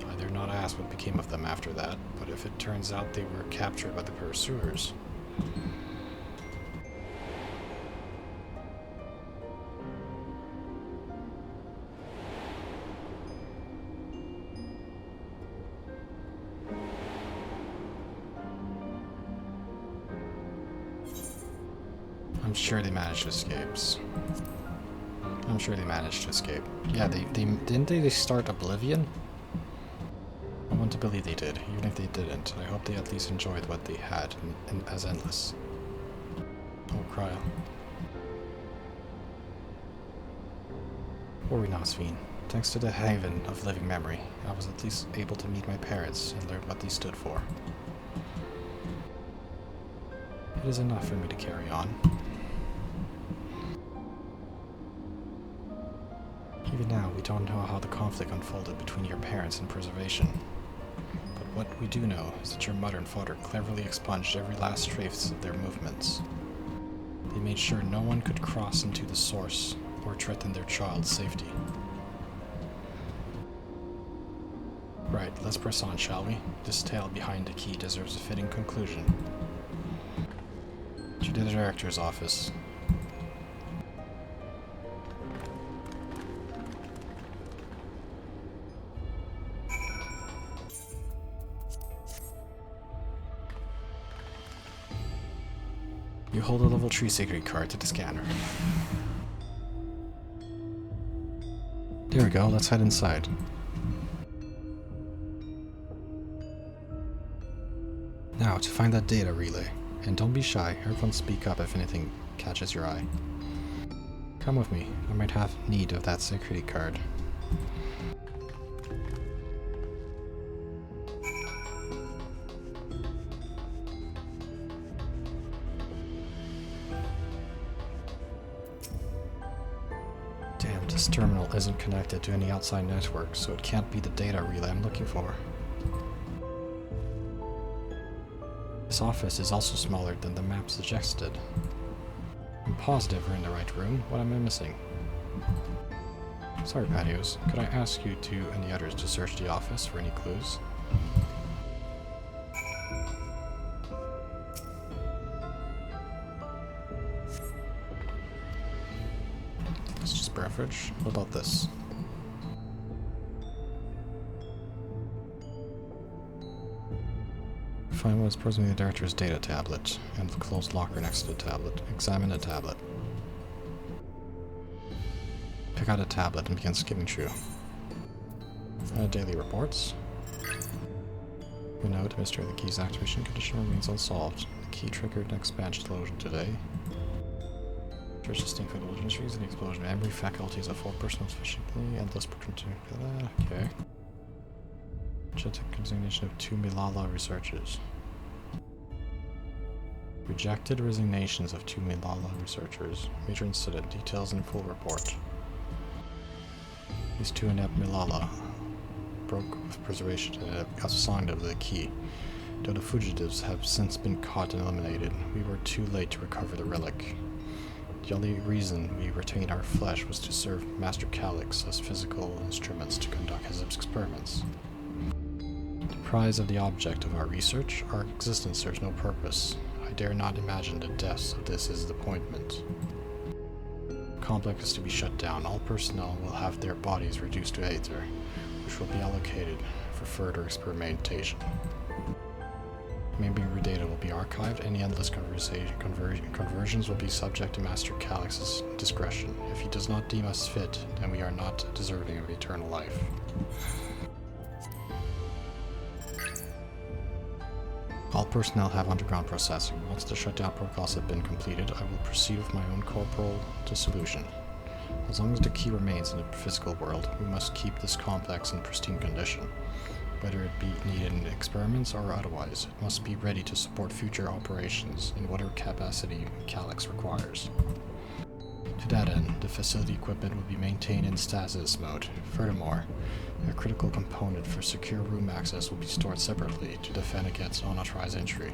I dare not ask what became of them after that, but if it turns out they were captured by the pursuers... I'm sure they managed to escape. I'm sure they managed to escape. Yeah, didn't they start Oblivion? I want to believe they did, even if they didn't. I hope they at least enjoyed what they had as endless. Oh, cryo. Or we not, Sveen. Thanks to the Haven of Living Memory, I was at least able to meet my parents and learn what they stood for. It is enough for me to carry on. Even now, we don't know how the conflict unfolded between your parents and preservation. But what we do know is that your mother and father cleverly expunged every last trace of their movements. They made sure no one could cross into the source or threaten their child's safety. Right, let's press on, shall we? This tale behind the key deserves a fitting conclusion. To the director's office. You hold a level 3 secret card to the scanner. There we go, let's head inside. Now, to find that data relay. And don't be shy, everyone speak up if anything catches your eye. Come with me, I might have need of that security card. Damn, this terminal isn't connected to any outside network, so it can't be the data relay I'm looking for. This office is also smaller than the map suggested. I'm positive we're in the right room. What am I missing? Sorry, Patios. Could I ask you two and the others to search the office for any clues? It's just beverage. What about this? Find what is presently the director's data tablet, and the closed locker next to the tablet. Examine the tablet. Pick out a tablet and begin skimming through. Daily reports. We note the mystery of the key's activation condition remains unsolved. The key triggered an expansion explosion today. Search distinct fatal industries and the explosion of memory faculties of all personnel sufficiently and thus continue. Okay. Genetic consignation of 2 Milala researchers. Rejected resignations of 2 Milala researchers. Major incident. Details in full report. These 2 inept Milala broke with preservation and assigned of the key. Though the fugitives have since been caught and eliminated, we were too late to recover the relic. The only reason we retained our flesh was to serve Master Calyx as physical instruments to conduct his experiments. The Deprived of the object of our research, our existence serves no purpose. I dare not imagine the depths of this disappointment. The complex is to be shut down. All personnel will have their bodies reduced to Aether, which will be allocated for further experimentation. Memory data will be archived. Any endless conversions will be subject to Master Calyx's discretion. If he does not deem us fit, then we are not deserving of eternal life. All personnel have underground processing. Once the shutdown protocols have been completed, I will proceed with my own corporal dissolution. As long as the key remains in the physical world, we must keep this complex in pristine condition. Whether it be needed in experiments or otherwise, it must be ready to support future operations in whatever capacity Calyx requires. To that end, the facility equipment will be maintained in stasis mode. Furthermore, a critical component for secure room access will be stored separately to defend against unauthorized entry.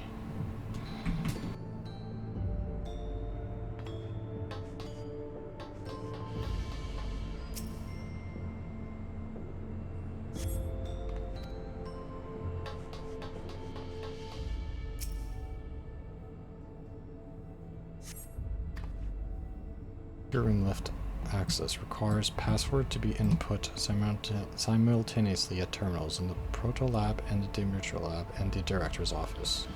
Room lift access requires password to be input simultaneously at terminals in the Proto Lab and the Demeter Lab and the Director's office.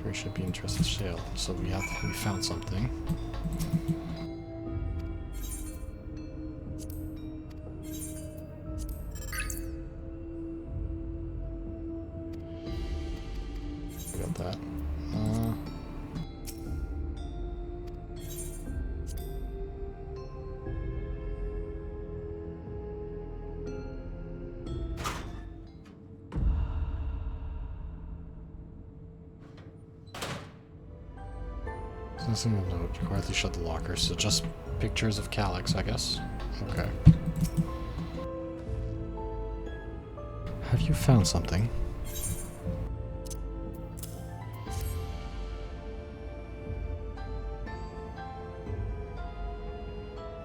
We should be interested Shale. So we found something. We got that. Single note, quietly shut the locker, so just pictures of Calyx, I guess? Okay. Have you found something?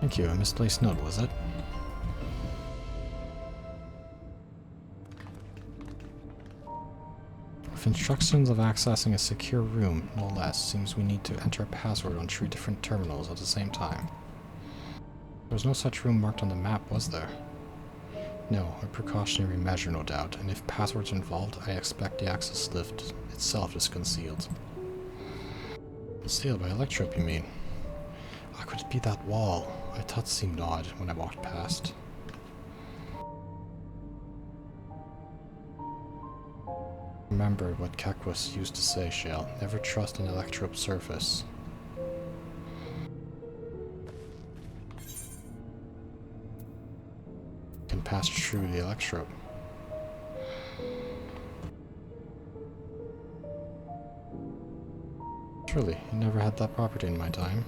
Thank you, a misplaced note, was it? With instructions of accessing a secure room, no less, seems we need to enter a password on 3 different terminals at the same time. There was no such room marked on the map, was there? No, a precautionary measure, no doubt, and if passwords are involved, I expect the access lift itself is concealed. Concealed by electrope, you mean? How could it be that wall? I thought it seemed odd when I walked past. Remember what Cactuar used to say, Shale. Never trust an electrope surface. Can pass through the electrope. Truly, you never had that property in my time.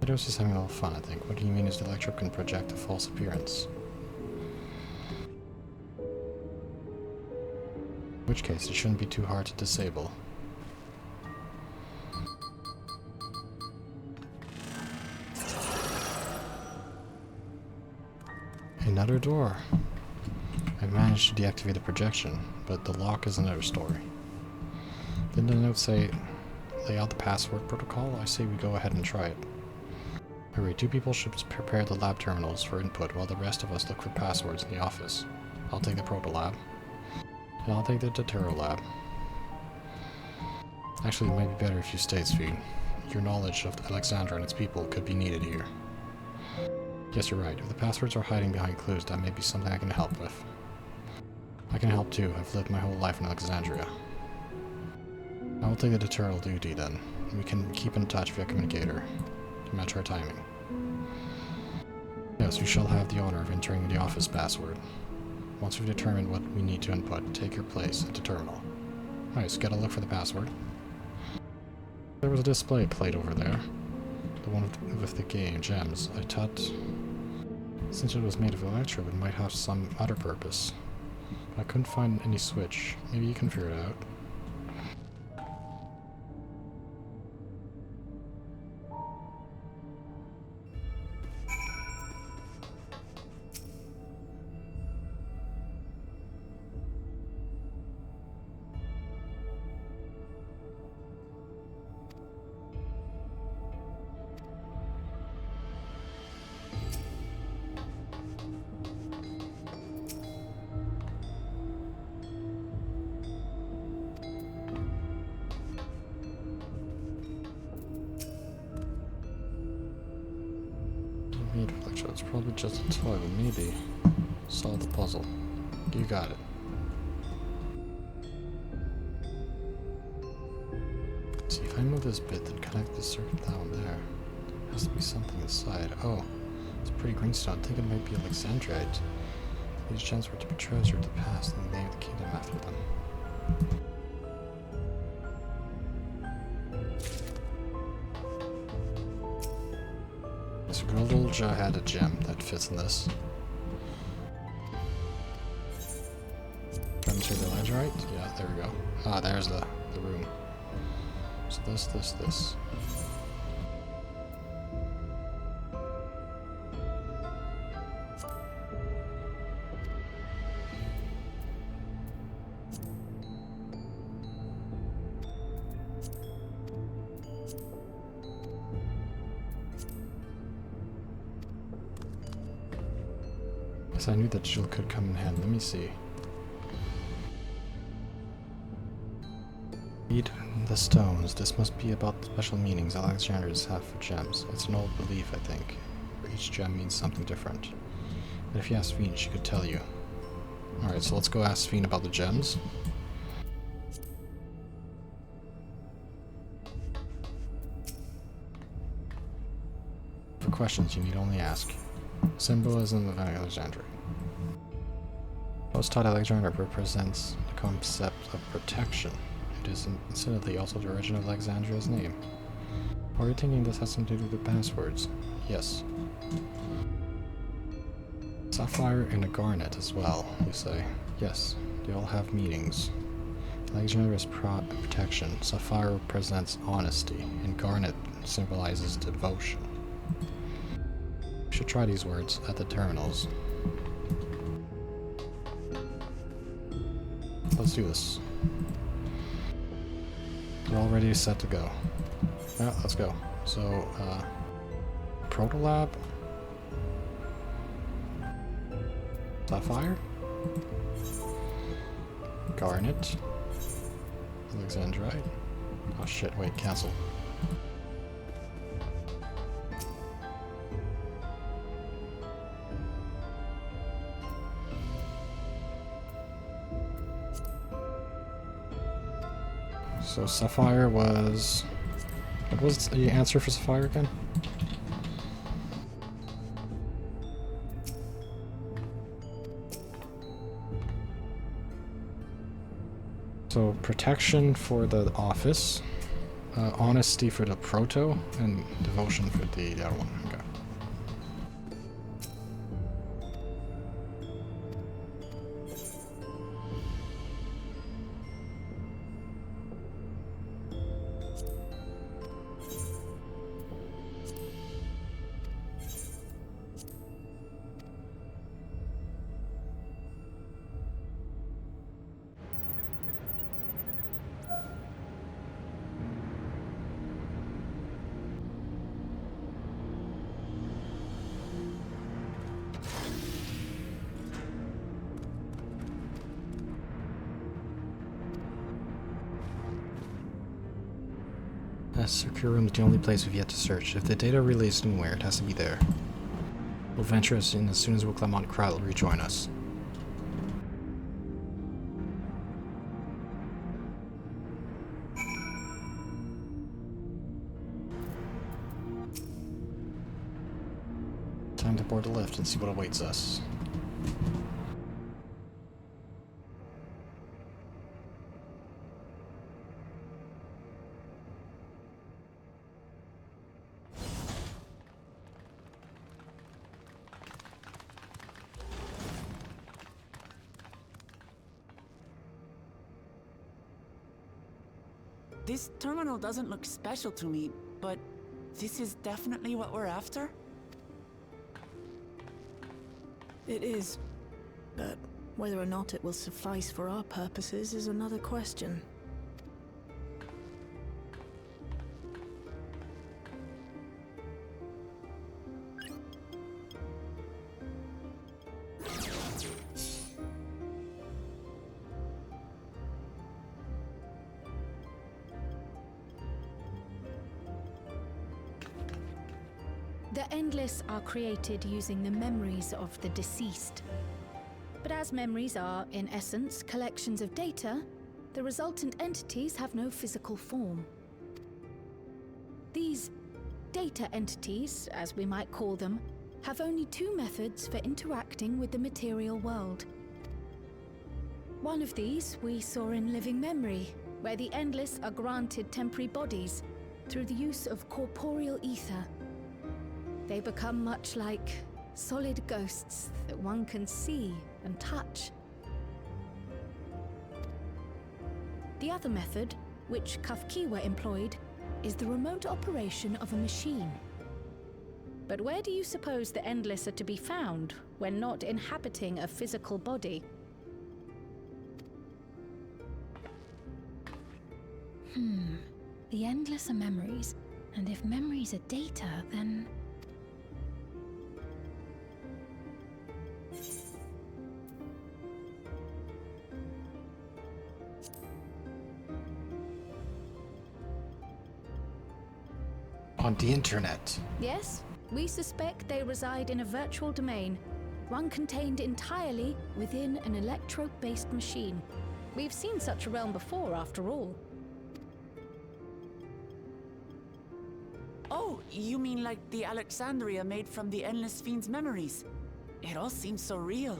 I was just having a little fun, I think. What do you mean is the electrope can project a false appearance? In which case, it shouldn't be too hard to disable. Another door. I managed to deactivate the projection, but the lock is another story. Didn't the note say, lay out the password protocol? I say we go ahead and try it. Hurry, 2 people should prepare the lab terminals for input while the rest of us look for passwords in the office. I'll take the Proto Lab. And I'll take the Deutero Lab. Actually, it might be better if you stayed, Sphene. Your knowledge of Alexandra and its people could be needed here. Yes, you're right. If the passwords are hiding behind clues, that may be something I can help with. I can help too. I've lived my whole life in Alexandria. I will take the Deutero duty then. We can keep in touch via communicator to match our timing. Yes, we shall have the honor of entering the office password. Once we've determined what we need to input, take your place at the terminal. Alright, so gotta look for the password. There was a display plate over there. The one with the game gems. I thought, since it was made of electrope, it might have some other purpose. But I couldn't find any switch. Maybe you can figure it out. Cactuar, it's probably just a toy, but maybe solve the puzzle. You got it. See, if I move this bit, then connect the circuit down there. Has to be something inside. Oh, it's a pretty greenstone. I think it might be Alexandrite. These gems were to be treasured the past, and they named the kingdom after them. This Grudulja had a gem that fits in this. Enter the Alexandrite? Yeah, there we go. Ah, there's the room. So this. Yes, I knew that jewel could come in handy. Let me see. Read the stones. This must be about the special meanings Alexandrians have for gems. It's an old belief, I think, where each gem means something different. But if you ask Fiend, she could tell you. Alright, so let's go ask Fiend about the gems. For questions, you need only ask. Symbolism of Alexandria. Most taught Alexandria represents the concept of protection. It is incidentally also the origin of Alexandria's name. Are you thinking this has something to do with passwords? Yes. Sapphire and a garnet as well, you say. Yes, they all have meanings. Alexandria's protection. Sapphire represents honesty, and garnet symbolizes devotion. You should try these words at the terminals. Let's do this. We're all ready, set to go. Yeah, let's go. So, Protolab. Sapphire. Garnet. Alexandrite. Oh shit, wait, cancel. So Sapphire was... What was the answer for Sapphire again? So protection for the office, honesty for the proto, and devotion for the other one. Okay. Secure room is the only place we've yet to search. If the data relay is anywhere, it has to be there. We'll venture us in as soon as Clement Crowd will rejoin us. Time to board the lift and see what awaits us. This terminal doesn't look special to me, but this is definitely what we're after? It is. But whether or not it will suffice for our purposes is another question. The Endless are created using the memories of the deceased. But as memories are, in essence, collections of data, the resultant entities have no physical form. These data entities, as we might call them, have only two methods for interacting with the material world. One of these we saw in living memory, where the Endless are granted temporary bodies through the use of corporeal ether. They become much like solid ghosts that one can see and touch. The other method, which Cactuar employed, is the remote operation of a machine. But where do you suppose the Endless are to be found when not inhabiting a physical body? The Endless are memories, and if memories are data, then... On the internet. Yes, we suspect they reside in a virtual domain, one contained entirely within an electrope-based machine. We've seen such a realm before, after all. Oh, you mean like the Alexandria made from the Endless Fiend's memories? It all seems so real.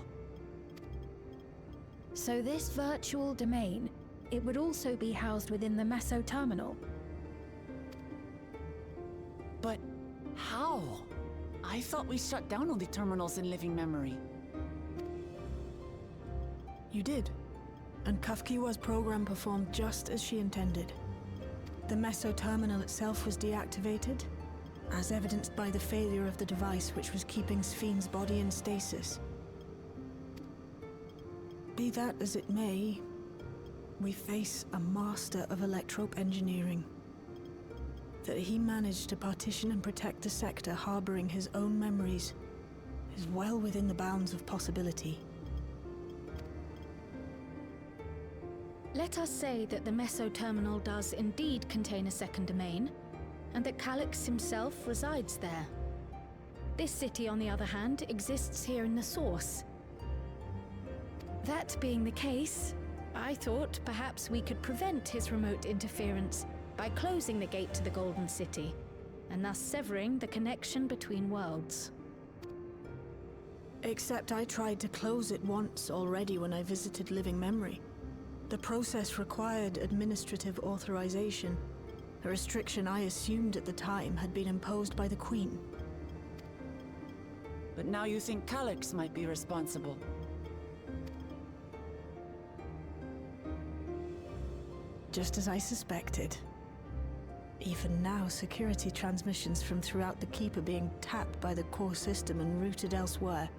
So this virtual domain, it would also be housed within the Meso Terminal. But how? I thought we shut down all the terminals in living memory. You did. And Cactuar's program performed just as she intended. The Meso Terminal itself was deactivated, as evidenced by the failure of the device which was keeping Sphne's body in stasis. Be that as it may, we face a master of electrope engineering. That he managed to partition and protect the sector harboring his own memories is well within the bounds of possibility. Let us say that the Meso Terminal does indeed contain a second domain, and that Calyx himself resides there. This city, on the other hand, exists here in the Source. That being the case, I thought perhaps we could prevent his remote interference by closing the gate to the Golden City, and thus severing the connection between worlds. Except I tried to close it once already when I visited living memory. The process required administrative authorization, a restriction I assumed at the time had been imposed by the Queen. But now you think Calyx might be responsible. Just as I suspected. Even now, security transmissions from throughout the Keep are being tapped by the core system and routed elsewhere.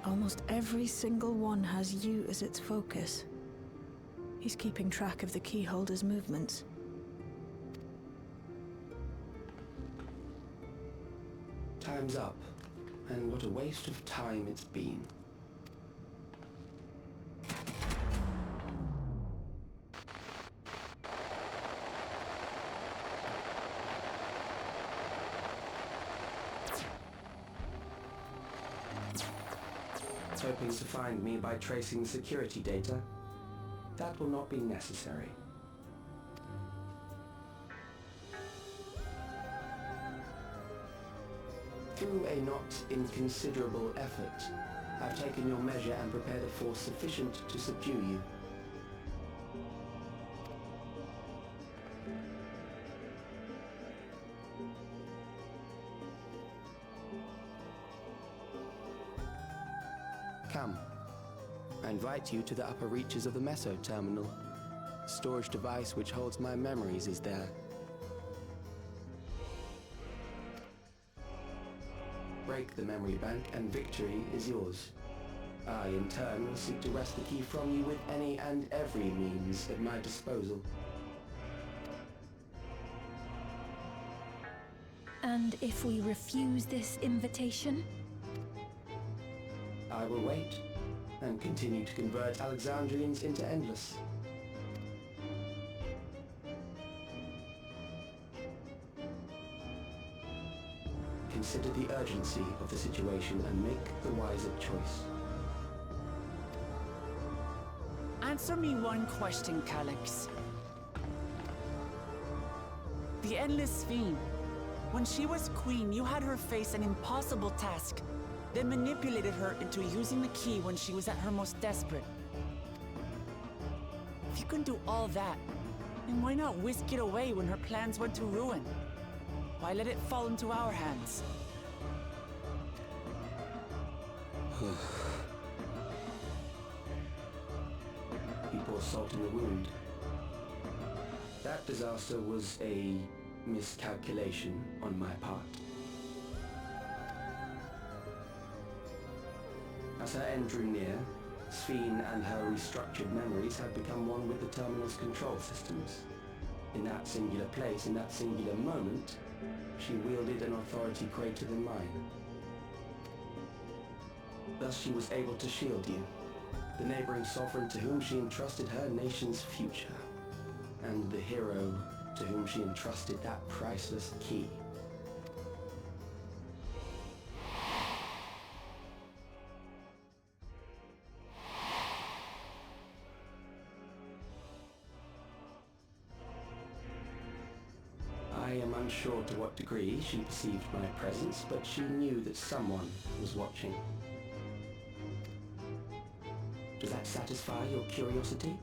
Almost every single one has you as its focus. He's keeping track of the keyholder's movements. Time's up, and what a waste of time it's been. Hoping to find me by tracing security data? That will not be necessary. Through a not inconsiderable effort, I've taken your measure and prepared a force sufficient to subdue you. Come. I invite you to the upper reaches of the Meso Terminal. The storage device which holds my memories is there. Break the memory bank and victory is yours. I, in turn, will seek to wrest the key from you with any and every means at my disposal. And if we refuse this invitation? I will wait, and continue to convert Alexandrians into Endless. consider the urgency of the situation and make the wiser choice. Answer me one question, Calyx. The Endless Fiend. When she was queen, you had her face an impossible task, then manipulated her into using the key when she was at her most desperate. If you can do all that, then why not whisk it away when her plans went to ruin? Why let it fall into our hands? He pours salt in the wound. That disaster was a miscalculation on my part. As her end drew near, Sphene and her restructured memories had become one with the terminal's control systems. In that singular place, in that singular moment, she wielded an authority greater than mine. Thus she was able to shield you, the neighboring sovereign to whom she entrusted her nation's future, and the hero to whom she entrusted that priceless key. I am unsure to what degree she perceived my presence, but she knew that someone was watching. Does that satisfy your curiosity?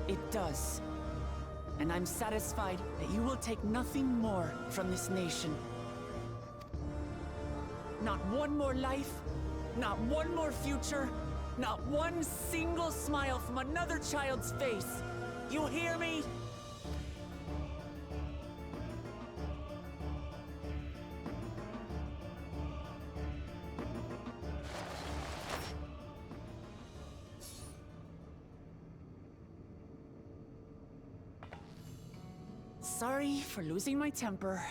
It does. And I'm satisfied that you will take nothing more from this nation. Not one more life, not one more future, not one single smile from another child's face. You hear me? Sorry for losing my temper,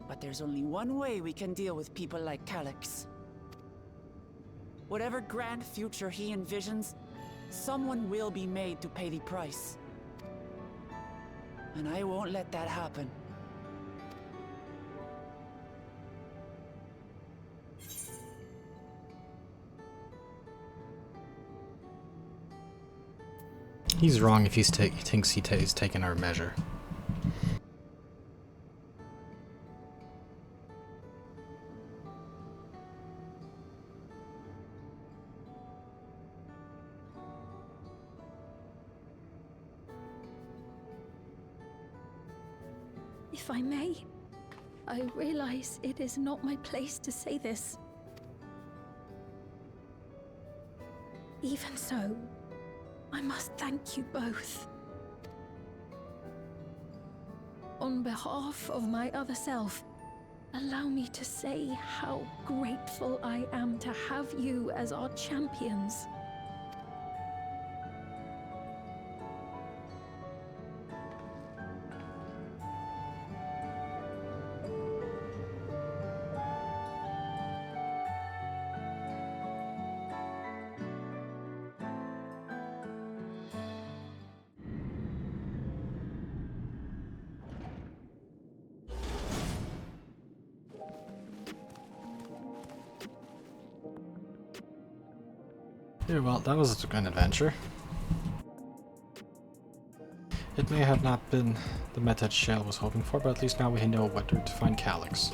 but there's only one way we can deal with people like Calyx. Whatever grand future he envisions, someone will be made to pay the price. And I won't let that happen. He's wrong if he thinks he's taken our measure. If I may, I realize it is not my place to say this. Even so, I must thank you both. On behalf of my other self, allow me to say how grateful I am to have you as our champions. Yeah, well, that was an adventure. It may have not been the method Shale was hoping for, but at least now we know where to find Calyx.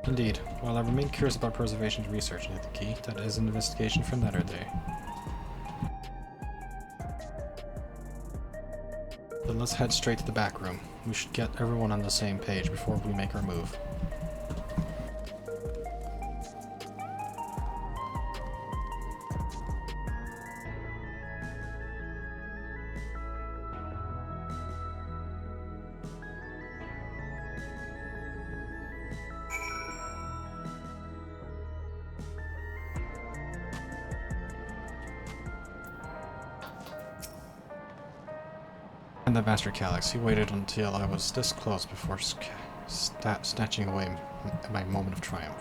Indeed, while I remain curious about Preservation's research into the key, that is an investigation for another day. Then let's head straight to the back room. We should get everyone on the same page before we make our move. And the Master Calyx, he waited until I was this close before snatching away my moment of triumph.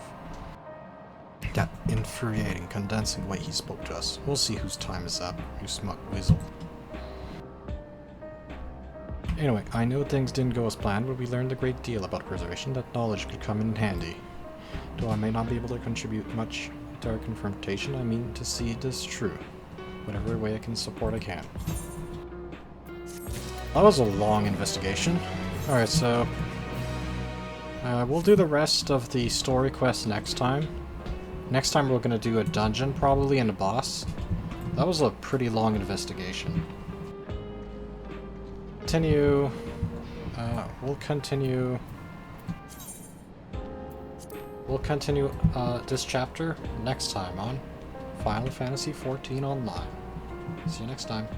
That infuriating, condensing way he spoke to us. We'll see whose time is up, you smug weasel. Anyway, I know things didn't go as planned, but we learned a great deal about preservation. That knowledge could come in handy. Though I may not be able to contribute much to our confrontation, I mean to see this true. Whatever way I can support, I can. That was a long investigation. Alright, so we'll do the rest of the story quest next time. Next time we're going to do a dungeon, probably, and a boss. That was a pretty long investigation. We'll continue this chapter next time on Final Fantasy XIV Online. See you next time.